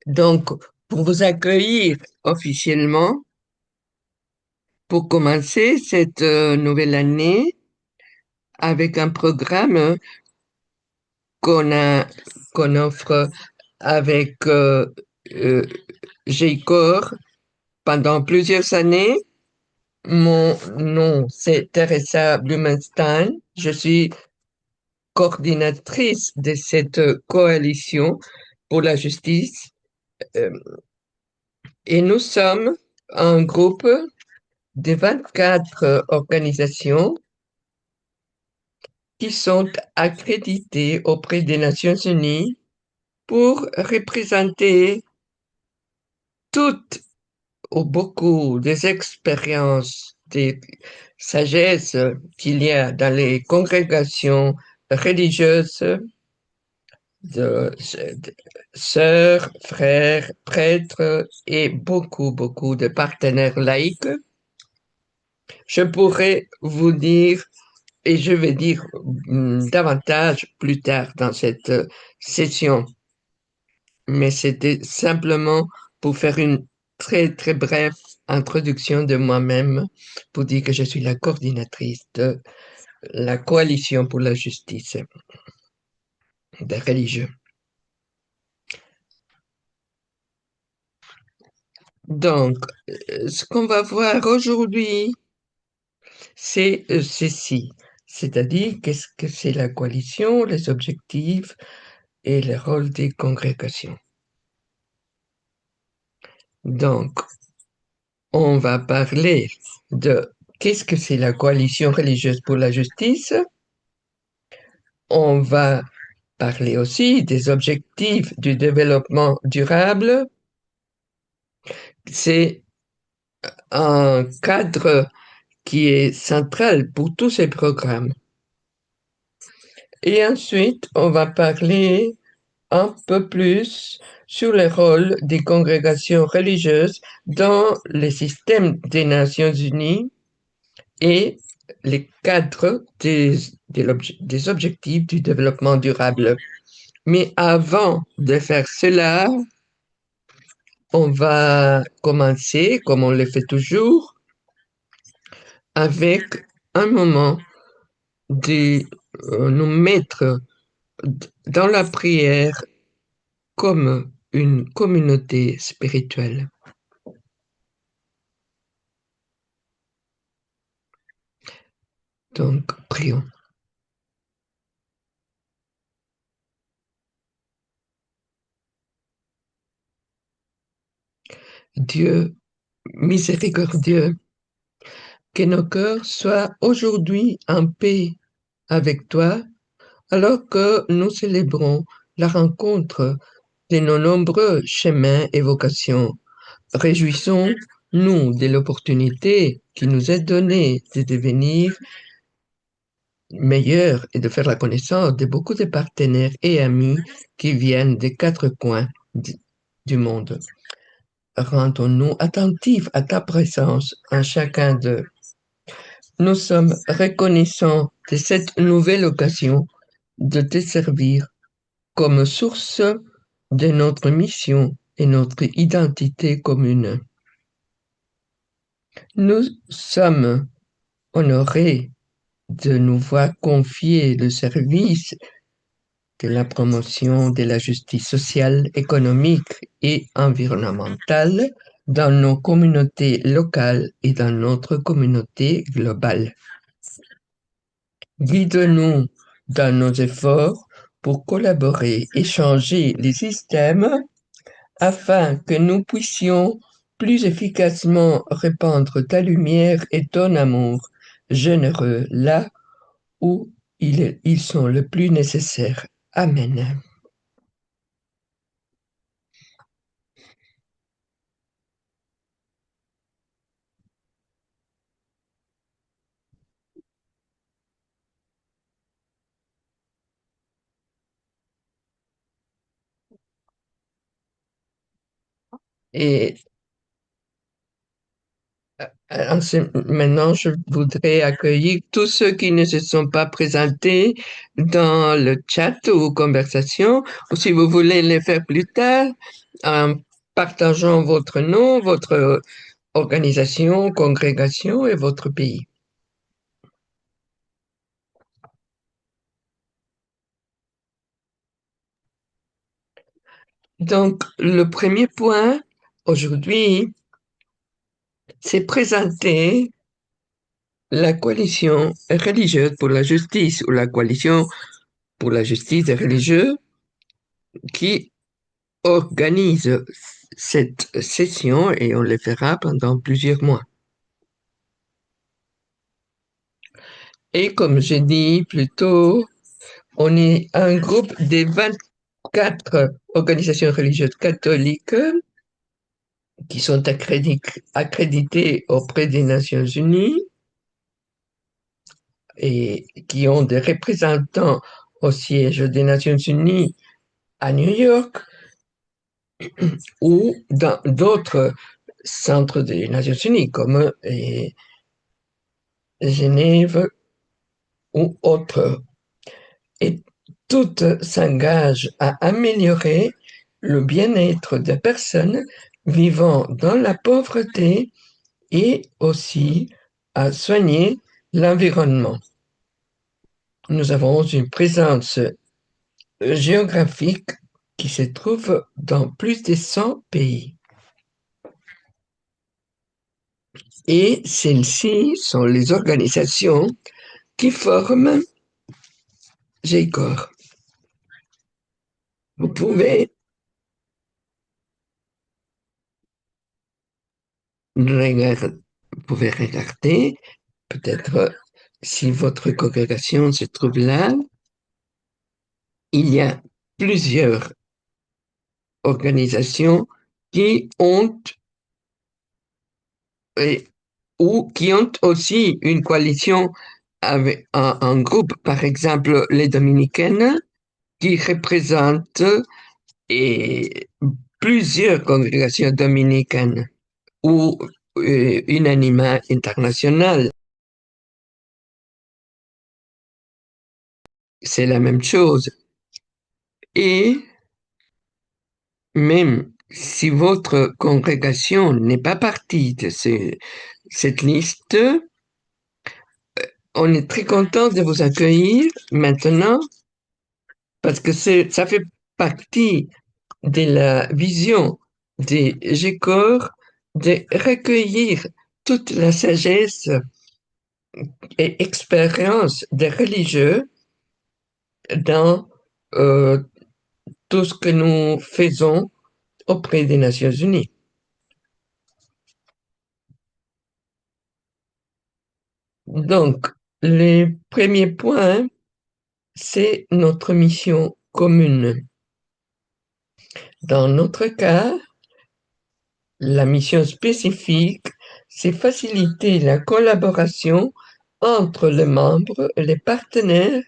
Donc, pour vous accueillir officiellement, pour commencer cette nouvelle année avec un programme qu'on a, qu'on offre avec euh, GICOR pendant plusieurs années. Mon nom, c'est Teresa Blumenstein. Je suis coordinatrice de cette coalition pour la justice euh, et nous sommes un groupe de 24 organisations qui sont accréditées auprès des Nations Unies pour représenter toutes ou beaucoup des expériences, des sagesses qu'il y a dans les congrégations religieuses de sœurs, frères, prêtres et beaucoup de partenaires laïcs. Je pourrais vous dire et je vais dire davantage plus tard dans cette session, mais c'était simplement pour faire une très brève introduction de moi-même, pour dire que je suis la coordinatrice de la Coalition pour la justice des religieux. Donc, ce qu'on va voir aujourd'hui, c'est ceci, c'est-à-dire qu'est-ce que c'est la coalition, les objectifs et le rôle des congrégations. Donc, on va parler de qu'est-ce que c'est la coalition religieuse pour la justice. On va parler aussi des objectifs du développement durable. C'est un cadre qui est central pour tous ces programmes. Et ensuite, on va parler un peu plus sur le rôle des congrégations religieuses dans le système des Nations Unies et les cadres des objectifs du développement durable. Mais avant de faire cela, on va commencer, comme on le fait toujours, avec un moment de nous mettre dans la prière comme une communauté spirituelle. Donc, prions. Dieu miséricordieux, que nos cœurs soient aujourd'hui en paix avec toi, alors que nous célébrons la rencontre de nos nombreux chemins et vocations. Réjouissons-nous de l'opportunité qui nous est donnée de devenir meilleurs et de faire la connaissance de beaucoup de partenaires et amis qui viennent des quatre coins du monde. Rendons-nous attentifs à ta présence en chacun d'eux. Nous sommes reconnaissants de cette nouvelle occasion de te servir comme source de notre mission et notre identité commune. Nous sommes honorés de nous voir confier le service de la promotion de la justice sociale, économique et environnementale dans nos communautés locales et dans notre communauté globale. Guide-nous dans nos efforts pour collaborer et changer les systèmes afin que nous puissions plus efficacement répandre ta lumière et ton amour généreux là où ils sont le plus nécessaires. Amen. Et Maintenant, je voudrais accueillir tous ceux qui ne se sont pas présentés dans le chat ou conversation, ou si vous voulez les faire plus tard, en partageant votre nom, votre organisation, congrégation et votre pays. Donc, le premier point aujourd'hui, c'est présenter la coalition religieuse pour la justice ou la coalition pour la justice des religieux qui organise cette session et on le fera pendant plusieurs mois. Et comme j'ai dit plus tôt, on est un groupe des 24 organisations religieuses catholiques qui sont accréditées auprès des Nations Unies et qui ont des représentants au siège des Nations Unies à New York ou dans d'autres centres des Nations Unies comme Genève ou autres. Et toutes s'engagent à améliorer le bien-être des personnes vivant dans la pauvreté et aussi à soigner l'environnement. Nous avons une présence géographique qui se trouve dans plus de 100 pays. Et celles-ci sont les organisations qui forment GECOR. Vous pouvez regarder peut-être si votre congrégation se trouve là. Il y a plusieurs organisations qui ont ou qui ont aussi une coalition avec un groupe, par exemple les Dominicaines, qui représentent et plusieurs congrégations dominicaines ou une anima internationale. C'est la même chose. Et même si votre congrégation n'est pas partie de cette liste, on est très content de vous accueillir maintenant parce que ça fait partie de la vision des GECOR de recueillir toute la sagesse et expérience des religieux dans euh, tout ce que nous faisons auprès des Nations Unies. Donc, le premier point, c'est notre mission commune. Dans notre cas, la mission spécifique, c'est faciliter la collaboration entre les membres et les partenaires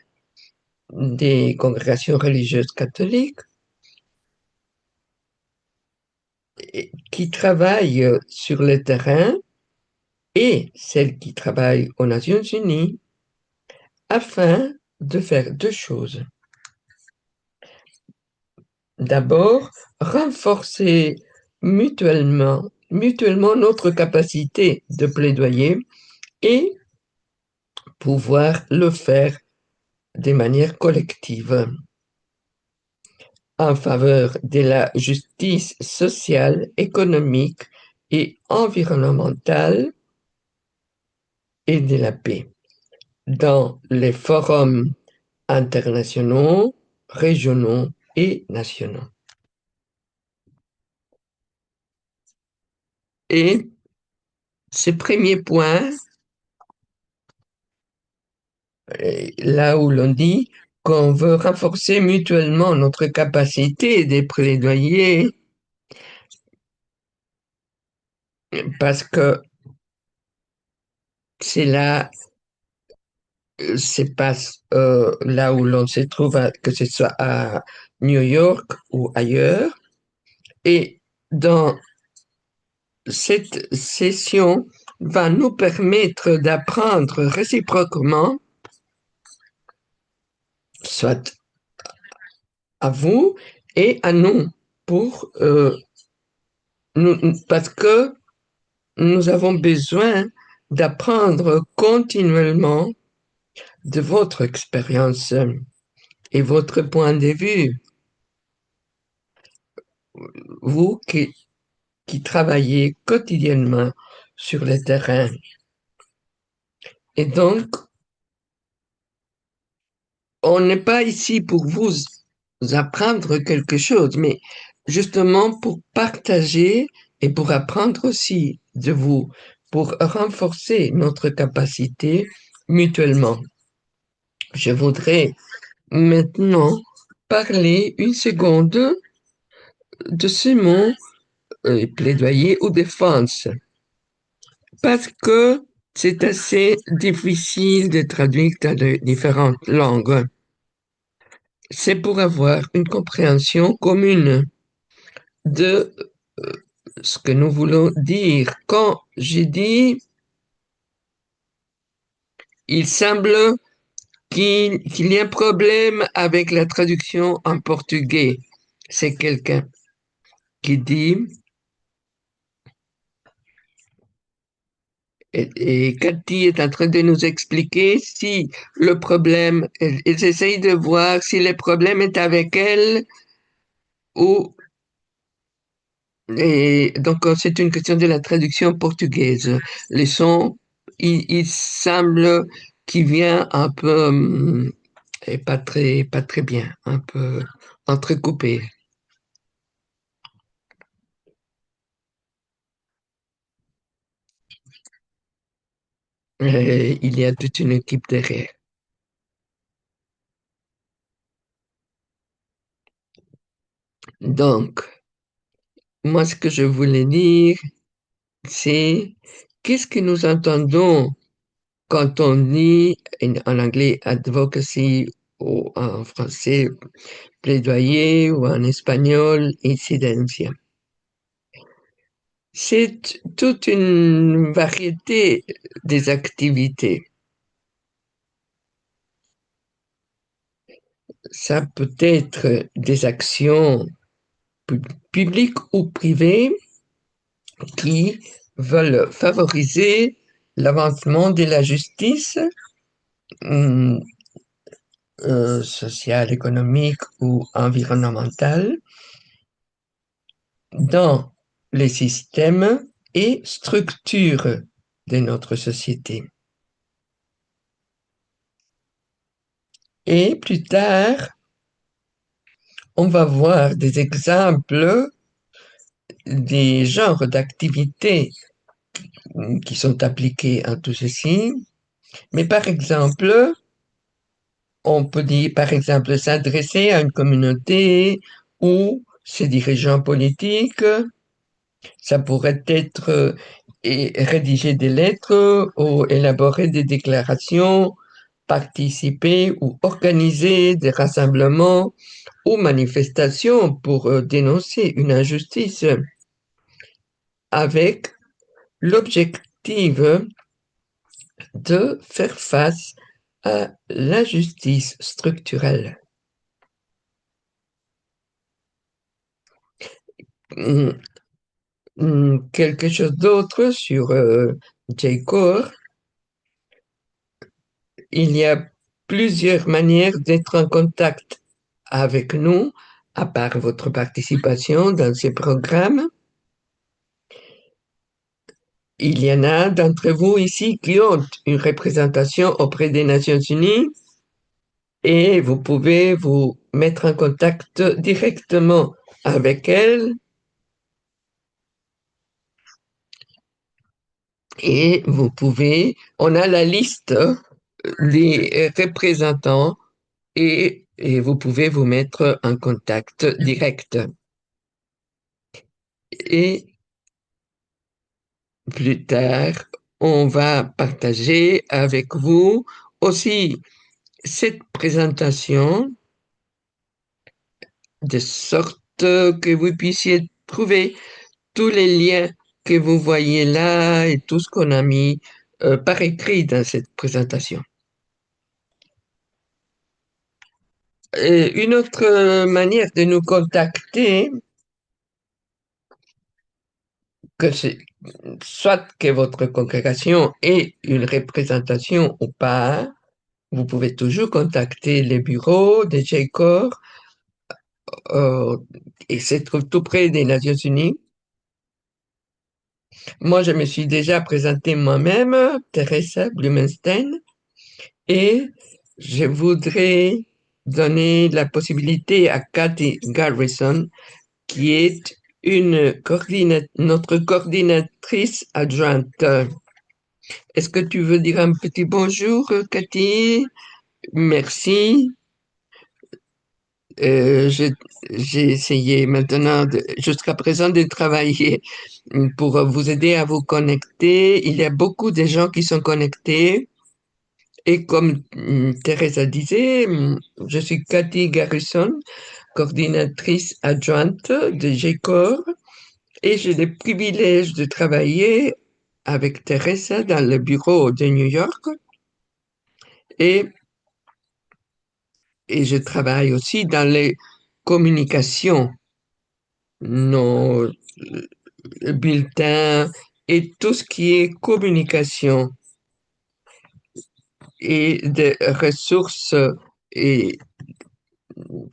des congrégations religieuses catholiques qui travaillent sur le terrain et celles qui travaillent aux Nations Unies afin de faire deux choses. D'abord, renforcer mutuellement notre capacité de plaidoyer et pouvoir le faire de manière collective en faveur de la justice sociale, économique et environnementale et de la paix dans les forums internationaux, régionaux et nationaux. Et ce premier point, là où l'on dit qu'on veut renforcer mutuellement notre capacité de plaidoyer, parce que c'est là, c'est pas là où l'on se trouve, que ce soit à New York ou ailleurs. Et dans cette session, va nous permettre d'apprendre réciproquement, soit à vous et à nous, pour parce que nous avons besoin d'apprendre continuellement de votre expérience et votre point de vue. Vous qui travaillez quotidiennement sur le terrain. Et donc, on n'est pas ici pour vous apprendre quelque chose, mais justement pour partager et pour apprendre aussi de vous, pour renforcer notre capacité mutuellement. Je voudrais maintenant parler une seconde de ces mots plaidoyer ou défense, parce que c'est assez difficile de traduire dans les différentes langues. C'est pour avoir une compréhension commune de ce que nous voulons dire. Quand j'ai dit, il semble qu'il y a un problème avec la traduction en portugais. C'est quelqu'un qui dit, et Cathy est en train de nous expliquer si le problème, elle essaye de voir si le problème est avec elle ou, et donc c'est une question de la traduction portugaise. Les sons, il semble qu'il vient un peu, et pas très bien, un peu entrecoupé. Et il y a toute une équipe derrière. Donc, moi, ce que je voulais dire, c'est qu'est-ce que nous entendons quand on dit en anglais advocacy ou en français plaidoyer ou en espagnol incidencia. C'est toute une variété des activités. Ça peut être des actions publiques ou privées qui veulent favoriser l'avancement de la justice hum, sociale, économique ou environnementale dans les systèmes et structures de notre société. Et plus tard, on va voir des exemples des genres d'activités qui sont appliquées à tout ceci. Mais par exemple, on peut dire, par exemple, s'adresser à une communauté ou ses dirigeants politiques. Ça pourrait être rédiger des lettres ou élaborer des déclarations, participer ou organiser des rassemblements ou manifestations pour dénoncer une injustice avec l'objectif de faire face à l'injustice structurelle. Quelque chose d'autre sur J-Core. Il y a plusieurs manières d'être en contact avec nous, à part votre participation dans ces programmes. Il y en a d'entre vous ici qui ont une représentation auprès des Nations Unies et vous pouvez vous mettre en contact directement avec elles et vous pouvez, on a la liste des représentants et vous pouvez vous mettre en contact direct. Et plus tard, on va partager avec vous aussi cette présentation de sorte que vous puissiez trouver tous les liens que vous voyez là et tout ce qu'on a mis par écrit dans cette présentation. Et une autre manière de nous contacter, que c'est soit que votre congrégation ait une représentation ou pas, vous pouvez toujours contacter les bureaux de JCOR euh, et c'est tout près des Nations Unies. Moi, je me suis déjà présentée moi-même, Teresa Blumenstein, et je voudrais donner la possibilité à Cathy Garrison, qui est notre coordinatrice adjointe. Est-ce que tu veux dire un petit bonjour, Cathy? Merci. Euh, je- j'ai essayé maintenant, jusqu'à présent, de travailler pour vous aider à vous connecter. Il y a beaucoup de gens qui sont connectés. Et comme Teresa disait, je suis Cathy Garrison, coordinatrice adjointe de GECOR, et j'ai le privilège de travailler avec Teresa dans le bureau de New York. Et, et je travaille aussi dans les communications, nos bulletins et tout ce qui est communication et des ressources et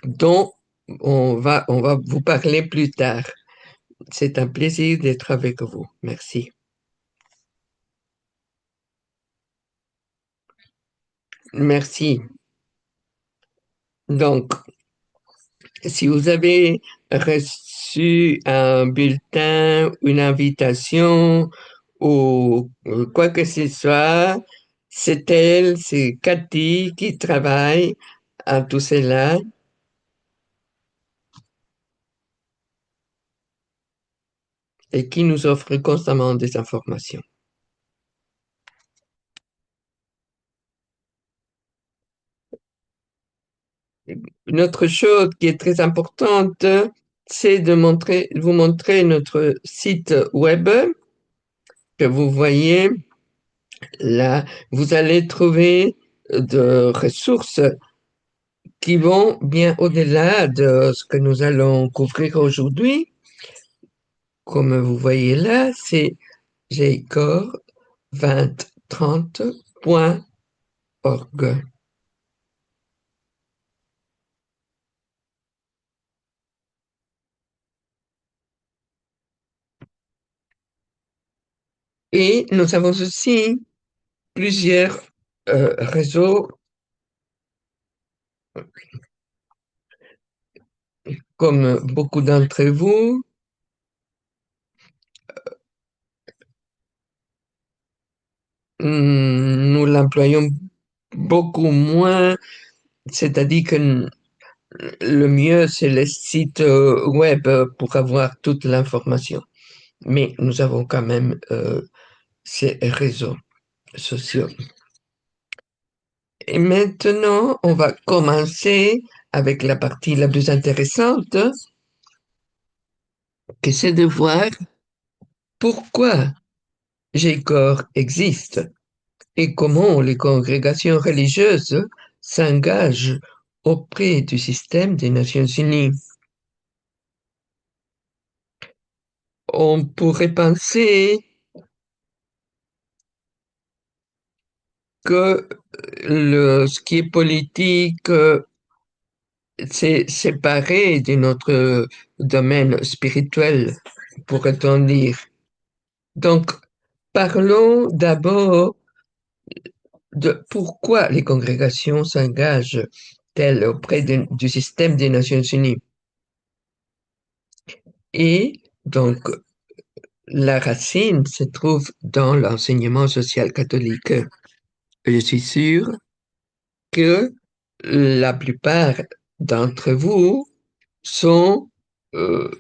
dont on va vous parler plus tard. C'est un plaisir d'être avec vous. Merci. Merci. Donc, si vous avez reçu un bulletin, une invitation ou quoi que ce soit, c'est elle, c'est Cathy qui travaille à tout cela et qui nous offre constamment des informations. Une autre chose qui est très importante, c'est de vous montrer notre site web que vous voyez là. Vous allez trouver de ressources qui vont bien au-delà de ce que nous allons couvrir aujourd'hui. Comme vous voyez là, c'est jcor2030.org. Et nous avons aussi plusieurs réseaux, comme beaucoup d'entre vous. Nous l'employons beaucoup moins, c'est-à-dire que le mieux, c'est le site web pour avoir toute l'information. Mais nous avons quand même ces réseaux sociaux. Et maintenant, on va commencer avec la partie la plus intéressante, que c'est de voir pourquoi GCOR existe et comment les congrégations religieuses s'engagent auprès du système des Nations Unies. On pourrait penser que ce qui est politique, c'est séparé de notre domaine spirituel, pourrait-on dire. Donc, parlons d'abord de pourquoi les congrégations s'engagent-elles auprès du système des Nations Unies. Et donc, la racine se trouve dans l'enseignement social catholique. Je suis sûr que la plupart d'entre vous sont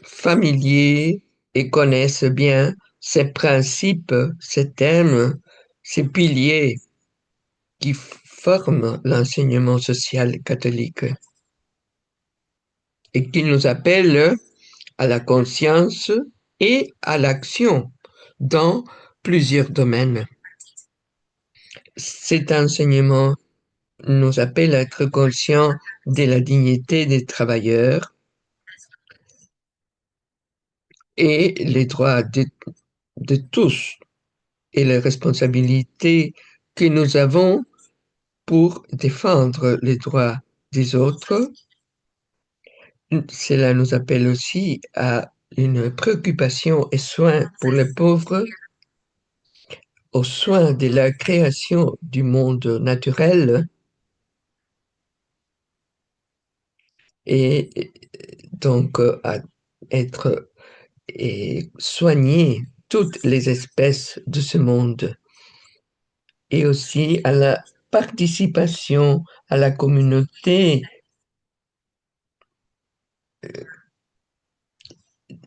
familiers et connaissent bien ces principes, ces thèmes, ces piliers qui forment l'enseignement social catholique et qui nous appellent à la conscience et à l'action dans plusieurs domaines. Cet enseignement nous appelle à être conscients de la dignité des travailleurs et les droits de tous et les responsabilités que nous avons pour défendre les droits des autres. Cela nous appelle aussi à une préoccupation et soin pour les pauvres, aux soins de la création du monde naturel et donc à être et soigner toutes les espèces de ce monde et aussi à la participation à la communauté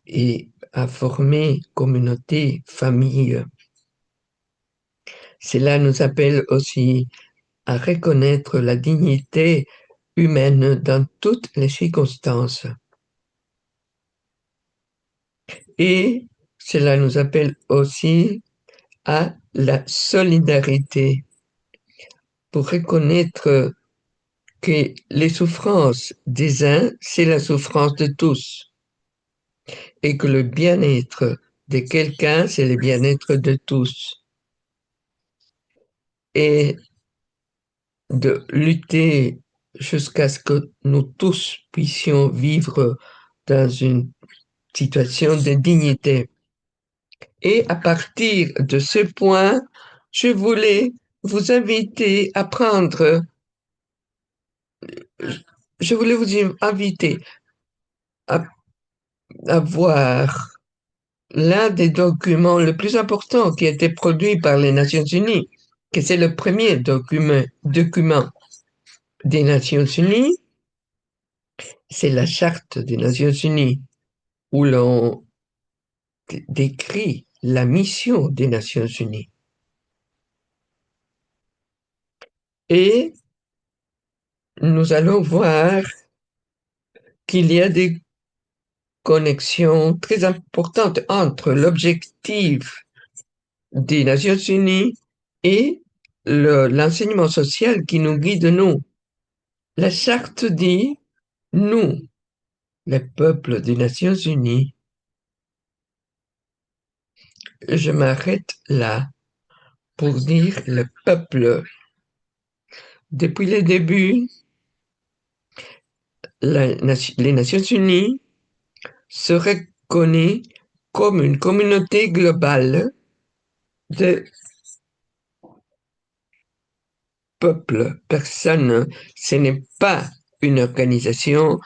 et à former communauté, famille. Cela nous appelle aussi à reconnaître la dignité humaine dans toutes les circonstances. Et cela nous appelle aussi à la solidarité pour reconnaître que les souffrances des uns, c'est la souffrance de tous et que le bien-être de quelqu'un, c'est le bien-être de tous. Et de lutter jusqu'à ce que nous tous puissions vivre dans une situation de dignité. Et à partir de ce point, je voulais vous inviter à prendre, je voulais vous inviter à, à voir l'un des documents le plus importants qui a été produit par les Nations Unies, que c'est le premier document des Nations Unies, c'est la Charte des Nations Unies, où l'on décrit la mission des Nations Unies. Et nous allons voir qu'il y a des connexions très importantes entre l'objectif des Nations Unies et l'enseignement social qui nous guide, nous. La charte dit, nous, les peuples des Nations Unies, je m'arrête là pour dire le peuple. Depuis le début, les Nations Unies se reconnaît comme une communauté globale de peuples, personnes. Ce n'est pas une organisation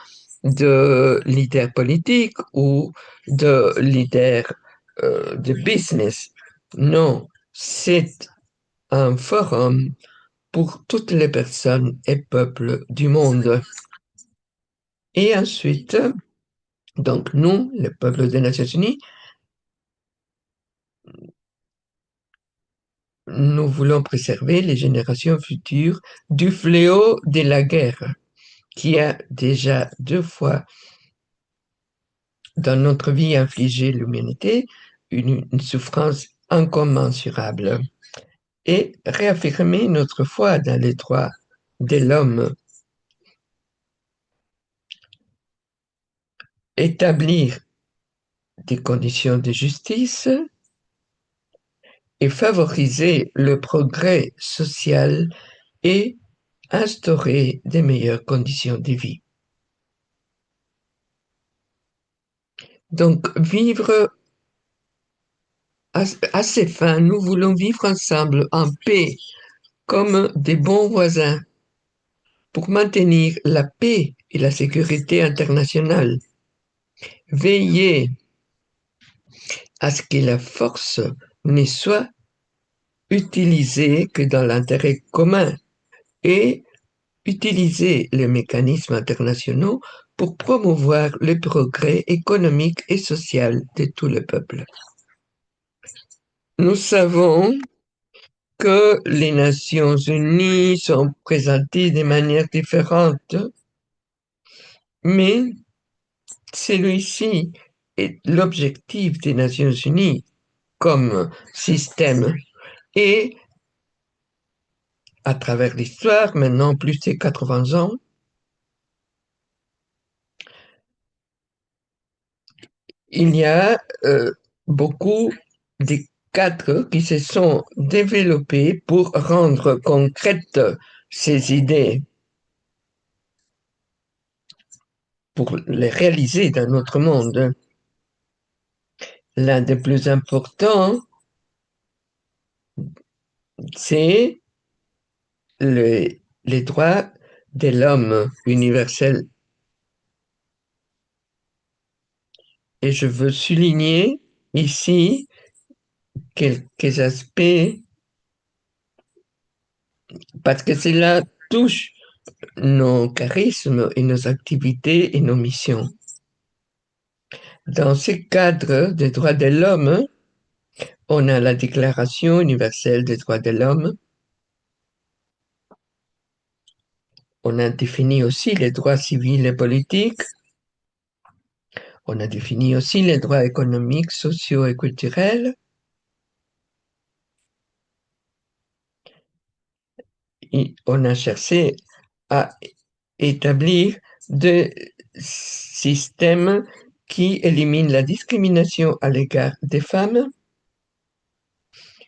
de leaders politiques ou de leaders de business. Non, c'est un forum pour toutes les personnes et peuples du monde. Et ensuite, donc nous, le peuple des Nations Unies, nous voulons préserver les générations futures du fléau de la guerre, qui a déjà 2 fois dans notre vie infligé l'humanité une souffrance incommensurable, et réaffirmer notre foi dans les droits de l'homme, établir des conditions de justice et favoriser le progrès social et instaurer des meilleures conditions de vie. Donc, vivre à ces fins, nous voulons vivre ensemble en paix, comme des bons voisins, pour maintenir la paix et la sécurité internationale. Veiller à ce que la force ne soit utilisée que dans l'intérêt commun et utiliser les mécanismes internationaux pour promouvoir le progrès économique et social de tout le peuple. Nous savons que les Nations Unies sont présentées de manière différente, mais celui-ci est l'objectif des Nations Unies comme système. Et à travers l'histoire, maintenant plus de 80 ans, il y a beaucoup de cadres qui se sont développés pour rendre concrètes ces idées, pour les réaliser dans notre monde. L'un des plus importants, c'est les droits de l'homme universel. Et je veux souligner ici quelques aspects parce que cela touche nos charismes et nos activités et nos missions. Dans ce cadre des droits de l'homme, on a la Déclaration universelle des droits de l'homme. On a défini aussi les droits civils et politiques. On a défini aussi les droits économiques, sociaux et culturels. Et on a cherché à établir des systèmes qui éliminent la discrimination à l'égard des femmes,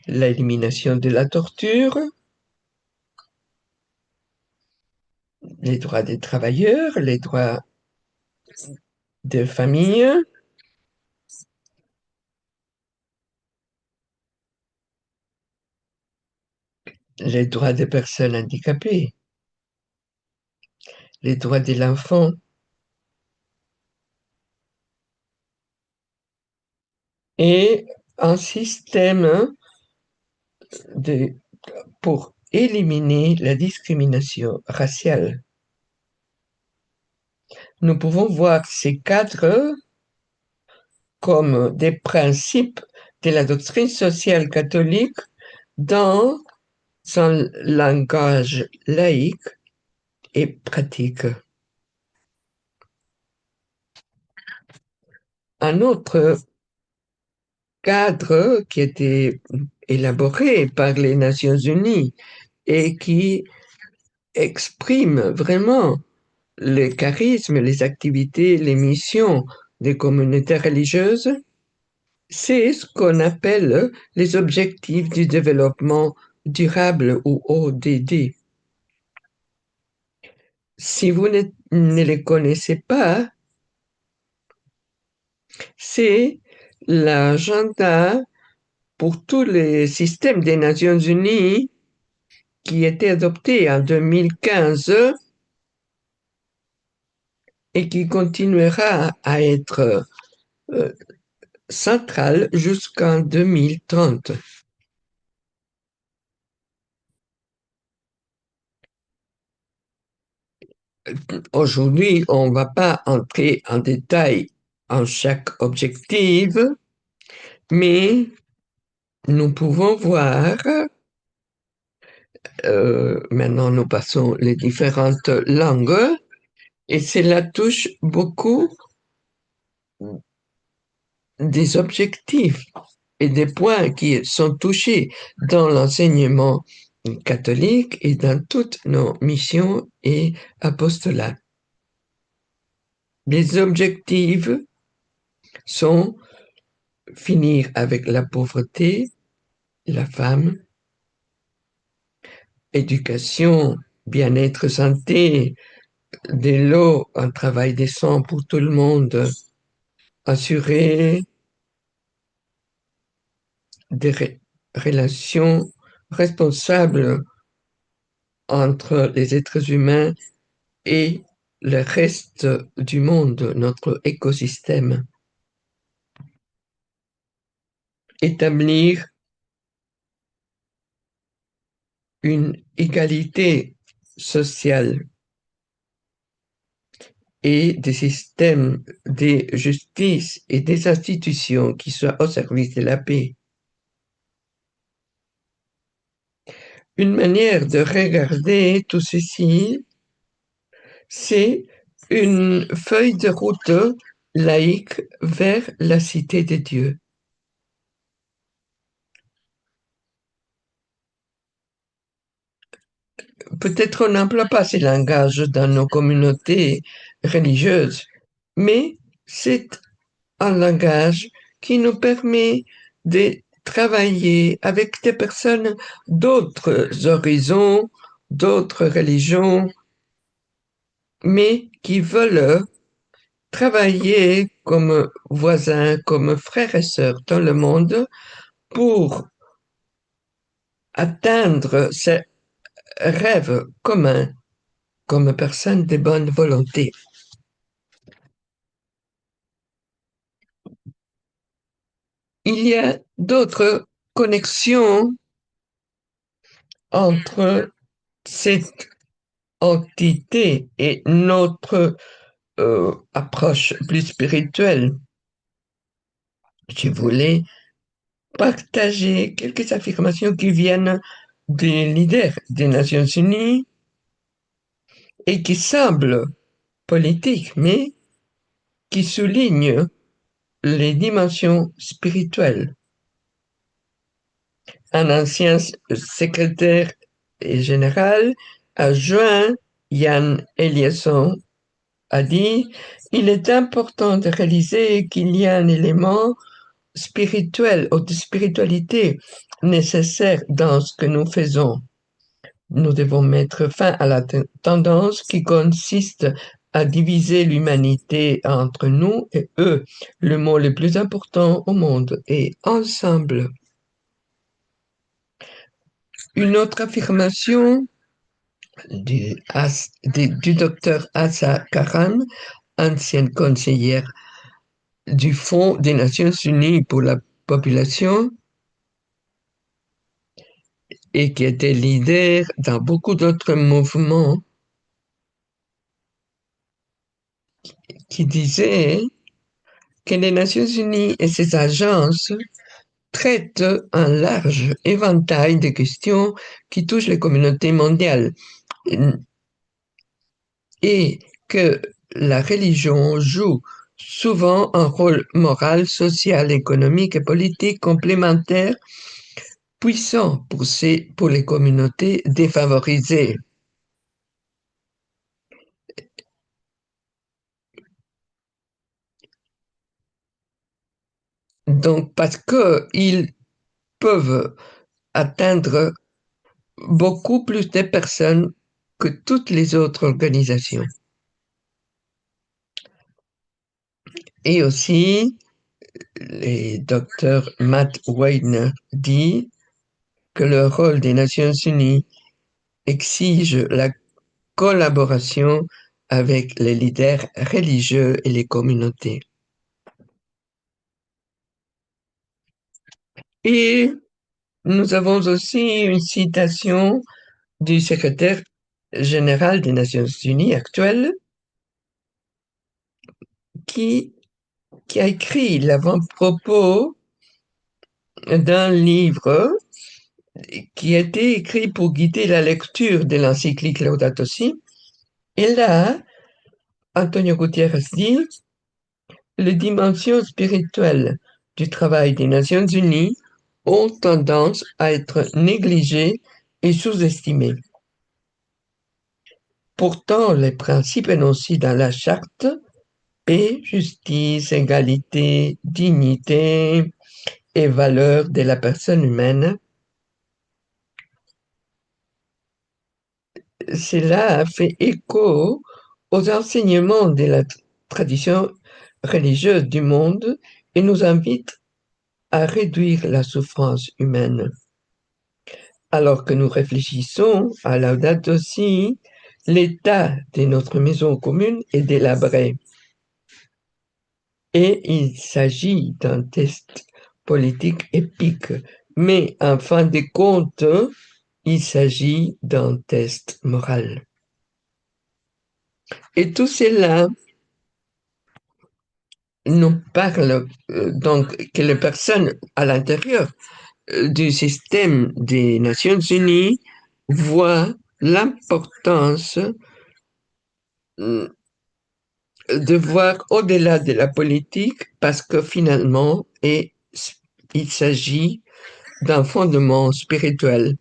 l'élimination de la torture, les droits des travailleurs, les droits des familles, les droits des personnes handicapées, les droits de l'enfant et un système de, pour éliminer la discrimination raciale. Nous pouvons voir ces cadres comme des principes de la doctrine sociale catholique dans un langage laïque et pratique. Un autre cadre qui a été élaboré par les Nations Unies et qui exprime vraiment le charisme, les activités, les missions des communautés religieuses, c'est ce qu'on appelle les objectifs du développement durable ou ODD. Si vous ne les connaissez pas, c'est l'agenda pour tous les systèmes des Nations Unies qui était adopté en 2015 et qui continuera à être central jusqu'en 2030. Aujourd'hui, on ne va pas entrer en détail en chaque objectif, mais nous pouvons voir, maintenant nous passons les différentes langues, et cela touche beaucoup des objectifs et des points qui sont touchés dans l'enseignement catholique et dans toutes nos missions et apostolats. Les objectifs sont finir avec la pauvreté, la femme, éducation, bien-être, santé, de l'eau, un travail décent pour tout le monde, assurer des relations responsables entre les êtres humains et le reste du monde, notre écosystème. Établir une égalité sociale et des systèmes de justice et des institutions qui soient au service de la paix. Une manière de regarder tout ceci, c'est une feuille de route laïque vers la cité de Dieu. peut-être on n'emploie pas ces langages dans nos communautés religieuses, mais c'est un langage qui nous permet de travailler avec des personnes d'autres horizons, d'autres religions, mais qui veulent travailler comme voisins, comme frères et sœurs dans le monde pour atteindre ces rêves communs comme personnes de bonne volonté. Il y a d'autres connexions entre cette entité et notre approche plus spirituelle. Je voulais partager quelques affirmations qui viennent des leaders des Nations Unies et qui semblent politiques, mais qui soulignent les dimensions spirituelles. Un ancien secrétaire général adjoint, Jan Eliasson, a dit: il est important de réaliser qu'il y a un élément spirituel ou de spiritualité nécessaire dans ce que nous faisons. Nous devons mettre fin à la tendance qui consiste à diviser l'humanité entre nous et eux. Le mot le plus important au monde est ensemble. Une autre affirmation du docteur Asa Karan, ancienne conseillère du Fonds des Nations Unies pour la population et qui était leader dans beaucoup d'autres mouvements, qui disait que les Nations Unies et ses agences traitent un large éventail de questions qui touchent les communautés mondiales et que la religion joue souvent un rôle moral, social, économique et politique complémentaire puissant pour les communautés défavorisées. Donc, parce qu'ils peuvent atteindre beaucoup plus de personnes que toutes les autres organisations. Et aussi, le docteur Matt Weidner dit que le rôle des Nations Unies exige la collaboration avec les leaders religieux et les communautés. Et nous avons aussi une citation du secrétaire général des Nations Unies actuel qui, qui a écrit l'avant-propos d'un livre qui a été écrit pour guider la lecture de l'encyclique Laudato Si. Et là, Antonio Gutiérrez dit: les dimensions spirituelles du travail des Nations Unies ont tendance à être négligées et sous-estimées. Pourtant, les principes énoncés dans la charte, paix, justice, égalité, dignité et valeur de la personne humaine, cela fait écho aux enseignements de la tradition religieuse du monde et nous invite à réduire la souffrance humaine. Alors que nous réfléchissons à Laudato Si, l'état de notre maison commune est délabré. Et il s'agit d'un test politique épique, mais en fin de compte, il s'agit d'un test moral. Et tout cela nous parle donc que les personnes à l'intérieur du système des Nations Unies voient l'importance de voir au-delà de la politique parce que finalement, il s'agit d'un fondement spirituel.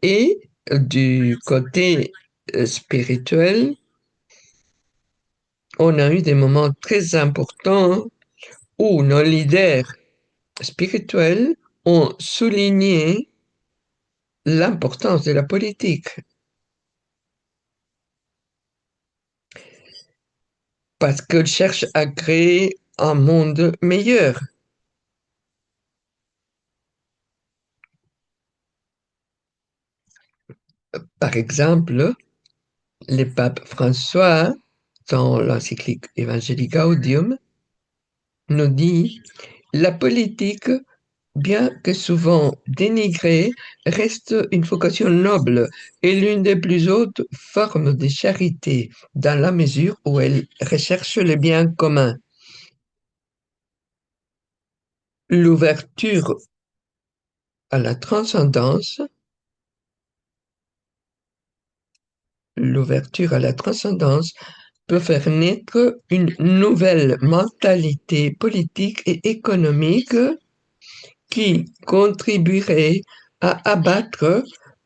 Et du côté spirituel, on a eu des moments très importants où nos leaders spirituels ont souligné l'importance de la politique parce qu'ils cherchent à créer un monde meilleur. Par exemple, le pape François, dans l'encyclique Evangelii Gaudium, nous dit la politique, bien que souvent dénigrée, reste une vocation noble et l'une des plus hautes formes de charité, dans la mesure où elle recherche le bien commun. L'ouverture à la transcendance, l'ouverture à la transcendance peut faire naître une nouvelle mentalité politique et économique qui contribuerait à abattre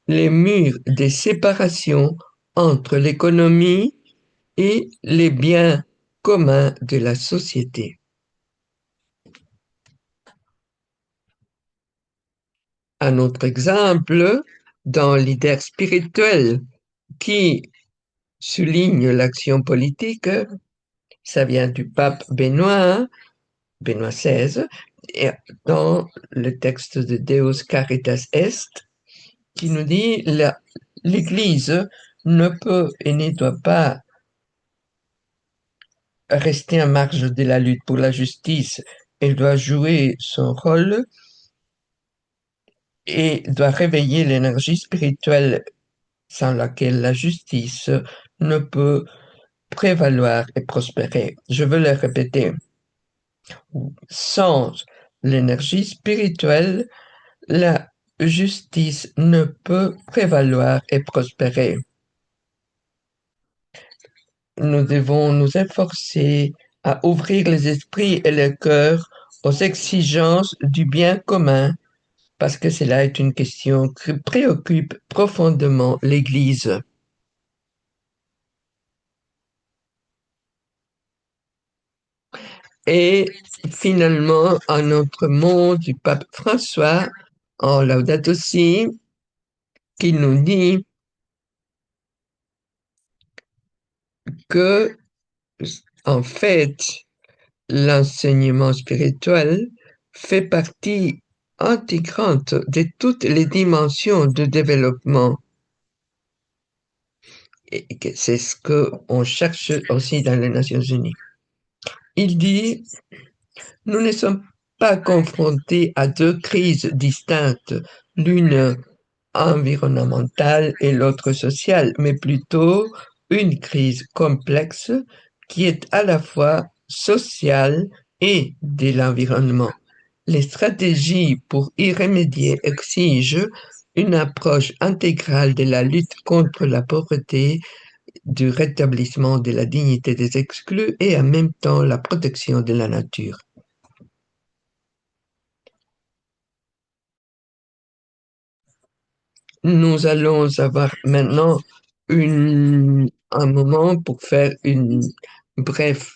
les murs de séparation entre l'économie et les biens communs de la société. Un autre exemple, dans l'idée spirituelle qui souligne l'action politique, ça vient du pape Benoît XVI, et dans le texte de Deus Caritas Est, qui nous dit l'Église ne peut et ne doit pas rester en marge de la lutte pour la justice. Elle doit jouer son rôle et doit réveiller l'énergie spirituelle sans laquelle la justice ne peut prévaloir et prospérer. Je veux le répéter. Sans l'énergie spirituelle, la justice ne peut prévaloir et prospérer. Nous devons nous efforcer à ouvrir les esprits et le cœur aux exigences du bien commun, parce que cela est une question qui préoccupe profondément l'Église. Et finalement, un autre mot du pape François en Laudato Si, qui nous dit que, en fait, l'enseignement spirituel fait partie intégrante de toutes les dimensions de développement. Et que c'est ce qu'on cherche aussi dans les Nations Unies. Il dit, nous ne sommes pas confrontés à deux crises distinctes, l'une environnementale et l'autre sociale, mais plutôt une crise complexe qui est à la fois sociale et de l'environnement. Les stratégies pour y remédier exigent une approche intégrale de la lutte contre la pauvreté, du rétablissement de la dignité des exclus et en même temps la protection de la nature. Nous allons avoir maintenant un moment pour faire une brève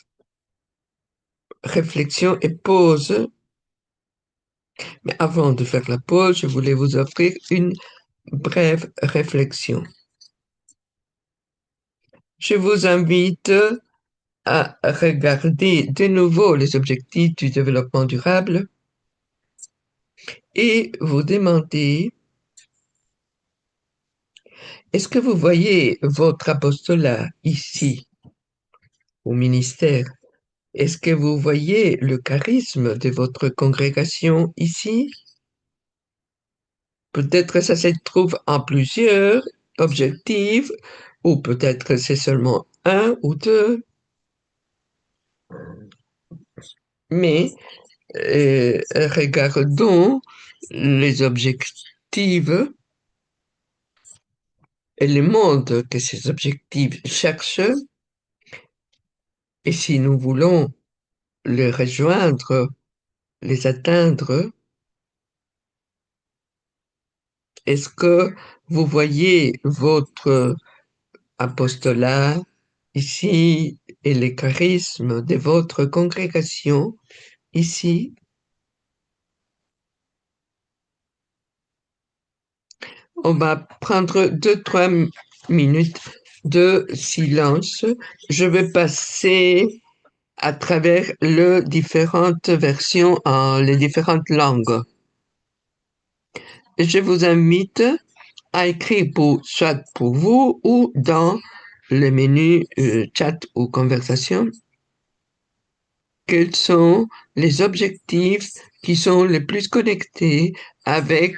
réflexion et pause. Mais avant de faire la pause, je voulais vous offrir une brève réflexion. Je vous invite à regarder de nouveau les objectifs du développement durable et vous demander, est-ce que vous voyez votre apostolat ici, au ministère? Est-ce que vous voyez le charisme de votre congrégation ici? Peut-être ça se trouve en plusieurs objectifs, ou peut-être c'est seulement un ou deux, mais regardons les objectifs et le monde que ces objectifs cherchent, et si nous voulons les rejoindre, les atteindre, Est-ce que vous voyez votre apostolat ici et les charismes de votre congrégation ici? On va prendre 2, 3 minutes de silence. Je vais passer à travers les différentes versions en les différentes langues. Je vous invite à écrire soit pour vous ou dans le menu chat ou conversation quels sont les objectifs qui sont les plus connectés avec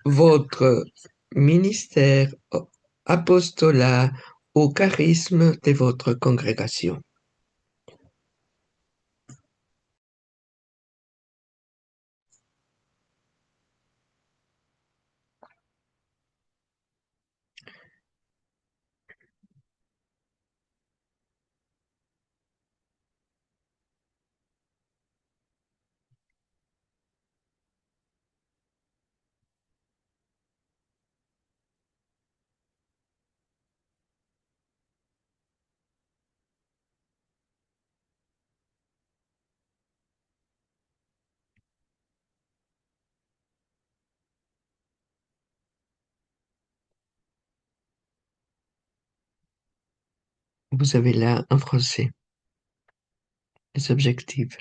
votre ministère, apostolat au charisme de votre congrégation. Vous avez là en français les objectifs.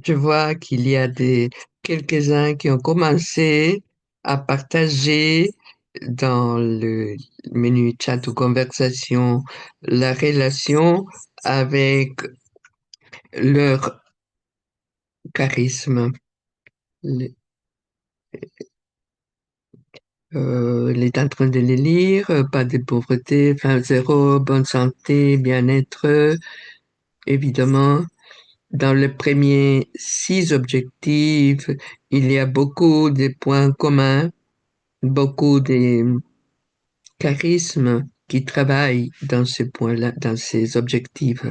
Je vois qu'il y a quelques-uns qui ont commencé à partager dans le menu chat ou conversation la relation avec leur charisme. Le- il est en train de les lire, pas de pauvreté, fin zéro, bonne santé, bien-être, évidemment. Dans les premiers 6 objectifs, il y a beaucoup de points communs, beaucoup de charisme qui travaillent dans ce point-là, dans ces objectifs.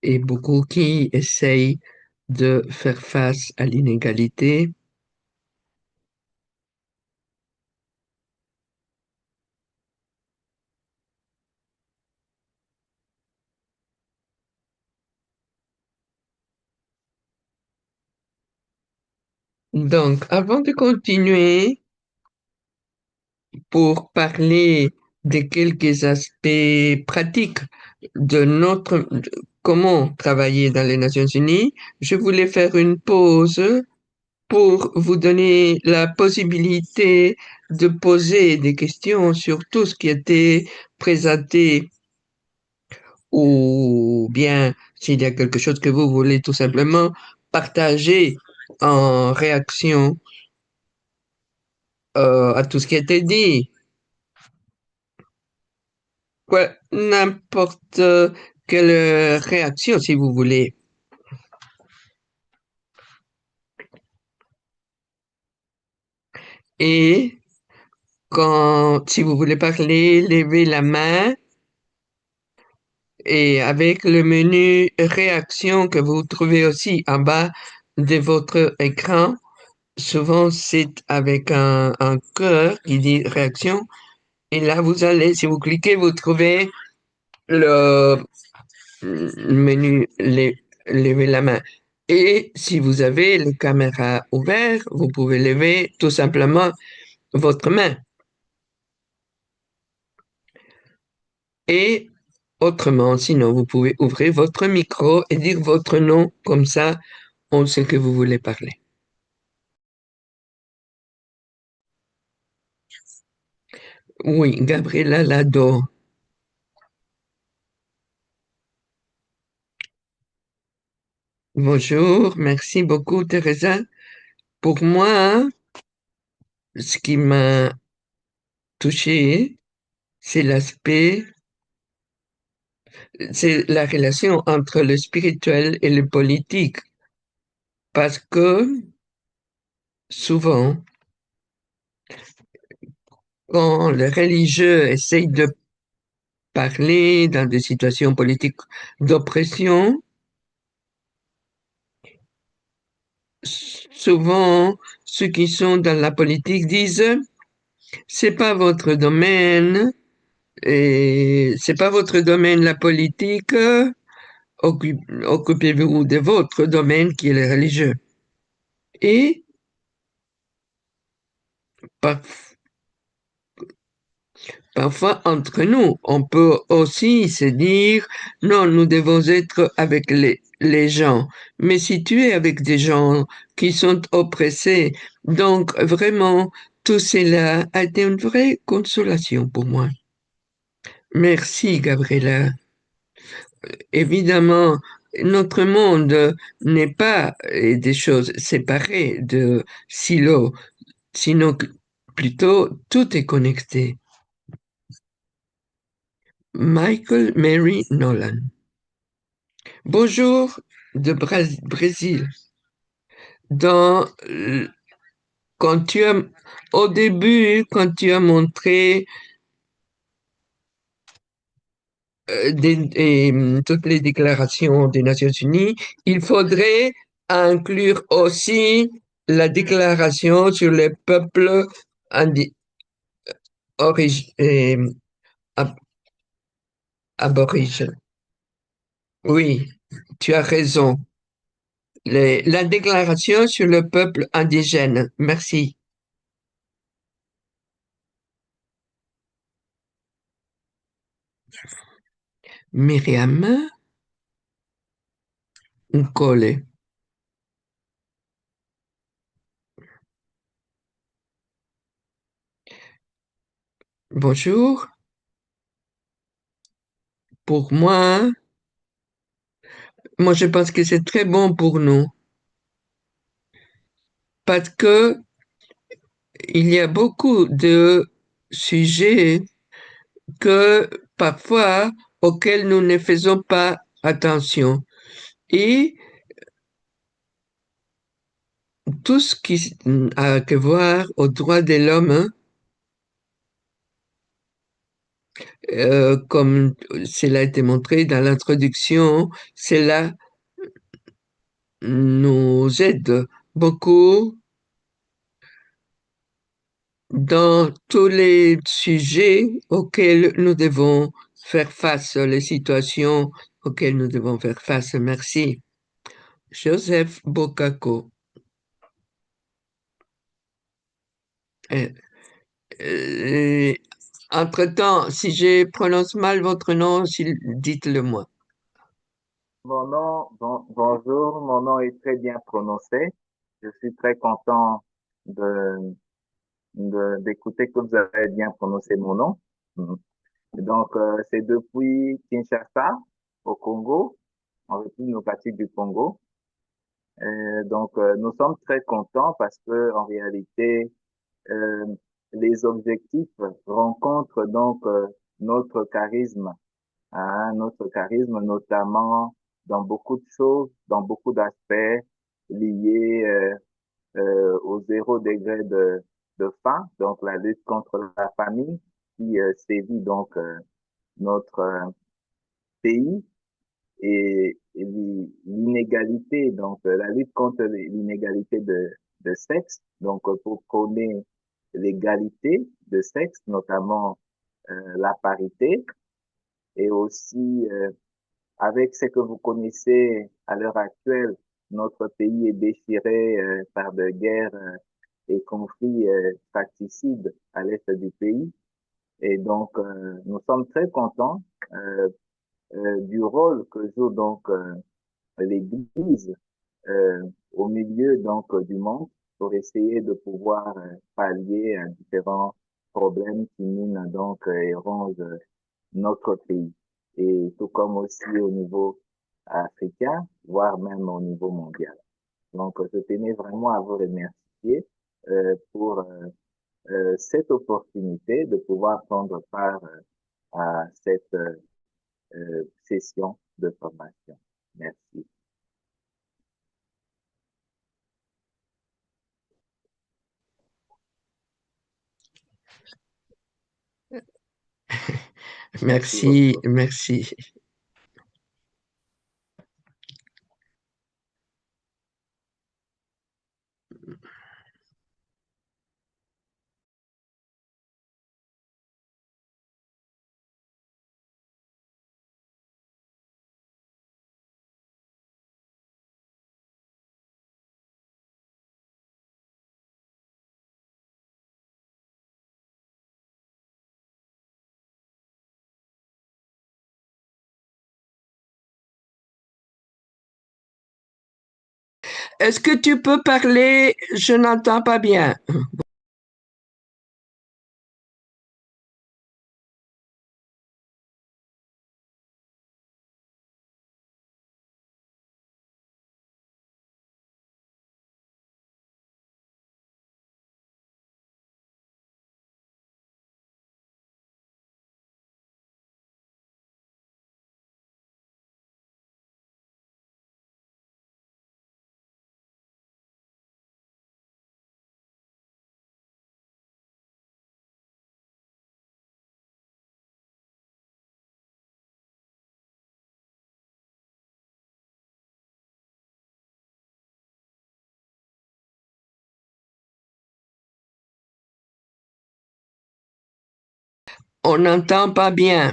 Et beaucoup qui essayent de faire face à l'inégalité. Donc, avant de continuer, pour parler de quelques aspects pratiques de comment travailler dans les Nations Unies, je voulais faire une pause pour vous donner la possibilité de poser des questions sur tout ce qui était présenté ou bien s'il y a quelque chose que vous voulez tout simplement partager en réaction à tout ce qui a été dit. Quoi, n'importe quelle réaction si vous voulez. Et si vous voulez parler, levez la main et avec le menu réaction que vous trouvez aussi en bas de votre écran, souvent c'est avec un cœur qui dit réaction. Et là, vous allez, si vous cliquez, vous trouvez le menu lever la main. Et si vous avez la caméra ouverte, vous pouvez lever tout simplement votre main. Et autrement, sinon, vous pouvez ouvrir votre micro et dire votre nom, comme ça, on sait que vous voulez parler. Oui, Gabriela Lado. Bonjour, merci beaucoup, Teresa. Pour moi, ce qui m'a touché, c'est c'est la relation entre le spirituel et le politique. Parce que souvent, quand les religieux essayent de parler dans des situations politiques d'oppression, souvent, ceux qui sont dans la politique disent, c'est pas votre domaine, et c'est pas votre domaine la politique, occupez-vous de votre domaine qui est le religieux. Et par- parfois, entre nous, on peut aussi se dire, non, nous devons être avec les gens. Mais si tu es avec des gens qui sont oppressés, donc vraiment, tout cela a été une vraie consolation pour moi. Merci, Gabriela. Évidemment, notre monde n'est pas des choses séparées de silos, sinon plutôt tout est connecté. Michael Mary Nolan. Bonjour de Brésil. Dans, quand tu as, au début, quand tu as montré toutes les déclarations des Nations Unies, il faudrait inclure aussi la déclaration sur les peuples indi- ab- aborigènes. Oui, tu as raison. La déclaration sur le peuple indigène. Merci. Myriam Nkole. Bonjour. Pour moi, je pense que c'est très bon pour nous parce que il y a beaucoup de sujets que parfois auxquels nous ne faisons pas attention. Et tout ce qui a à voir aux droits de l'homme, hein, comme cela a été montré dans l'introduction, cela nous aide beaucoup dans tous les sujets auxquels nous devons faire face, les situations auxquelles nous devons faire face. Merci. Joseph Bokako. Euh, euh, Entre-temps, si je prononce mal votre nom, dites-le moi. Mon nom, bonjour, mon nom est très bien prononcé. Je suis très content de, d'écouter que vous avez bien prononcé mon nom. Mhm. Donc, c'est depuis Kinshasa, au Congo, en République démocratique du Congo. Nous sommes très contents parce que, en réalité, euh, les objectifs rencontrent notre charisme, hein, notre charisme, notamment dans beaucoup de choses, dans beaucoup d'aspects liés au 0 degré de faim, donc la lutte contre la famine qui sévit notre pays et l'inégalité, la lutte contre l'inégalité de sexe, pour prôner l'égalité de sexe, notamment la parité, et aussi avec ce que vous connaissez à l'heure actuelle, notre pays est déchiré par de guerres et conflits fratricides à l'est du pays. Et nous sommes très contents euh, du rôle que joue l'Église au milieu du monde pour essayer de pouvoir pallier à différents problèmes qui minent et rongent notre pays. Et tout comme aussi au niveau africain, voire même au niveau mondial. Donc, je tenais vraiment à vous remercier pour cette opportunité de pouvoir prendre part à cette session de formation. Merci. Merci Merci, beaucoup. merci. Est-ce que tu peux parler? Je n'entends pas bien. On n'entend pas bien.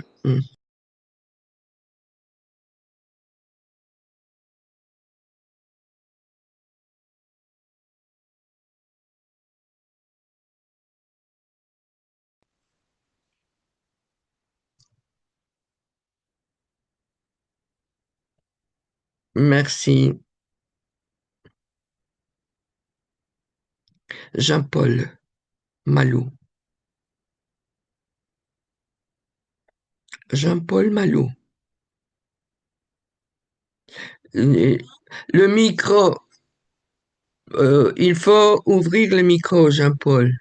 Merci. Jean-Paul Malou. Jean-Paul Malou. Le, le micro, il faut ouvrir le micro, Jean-Paul.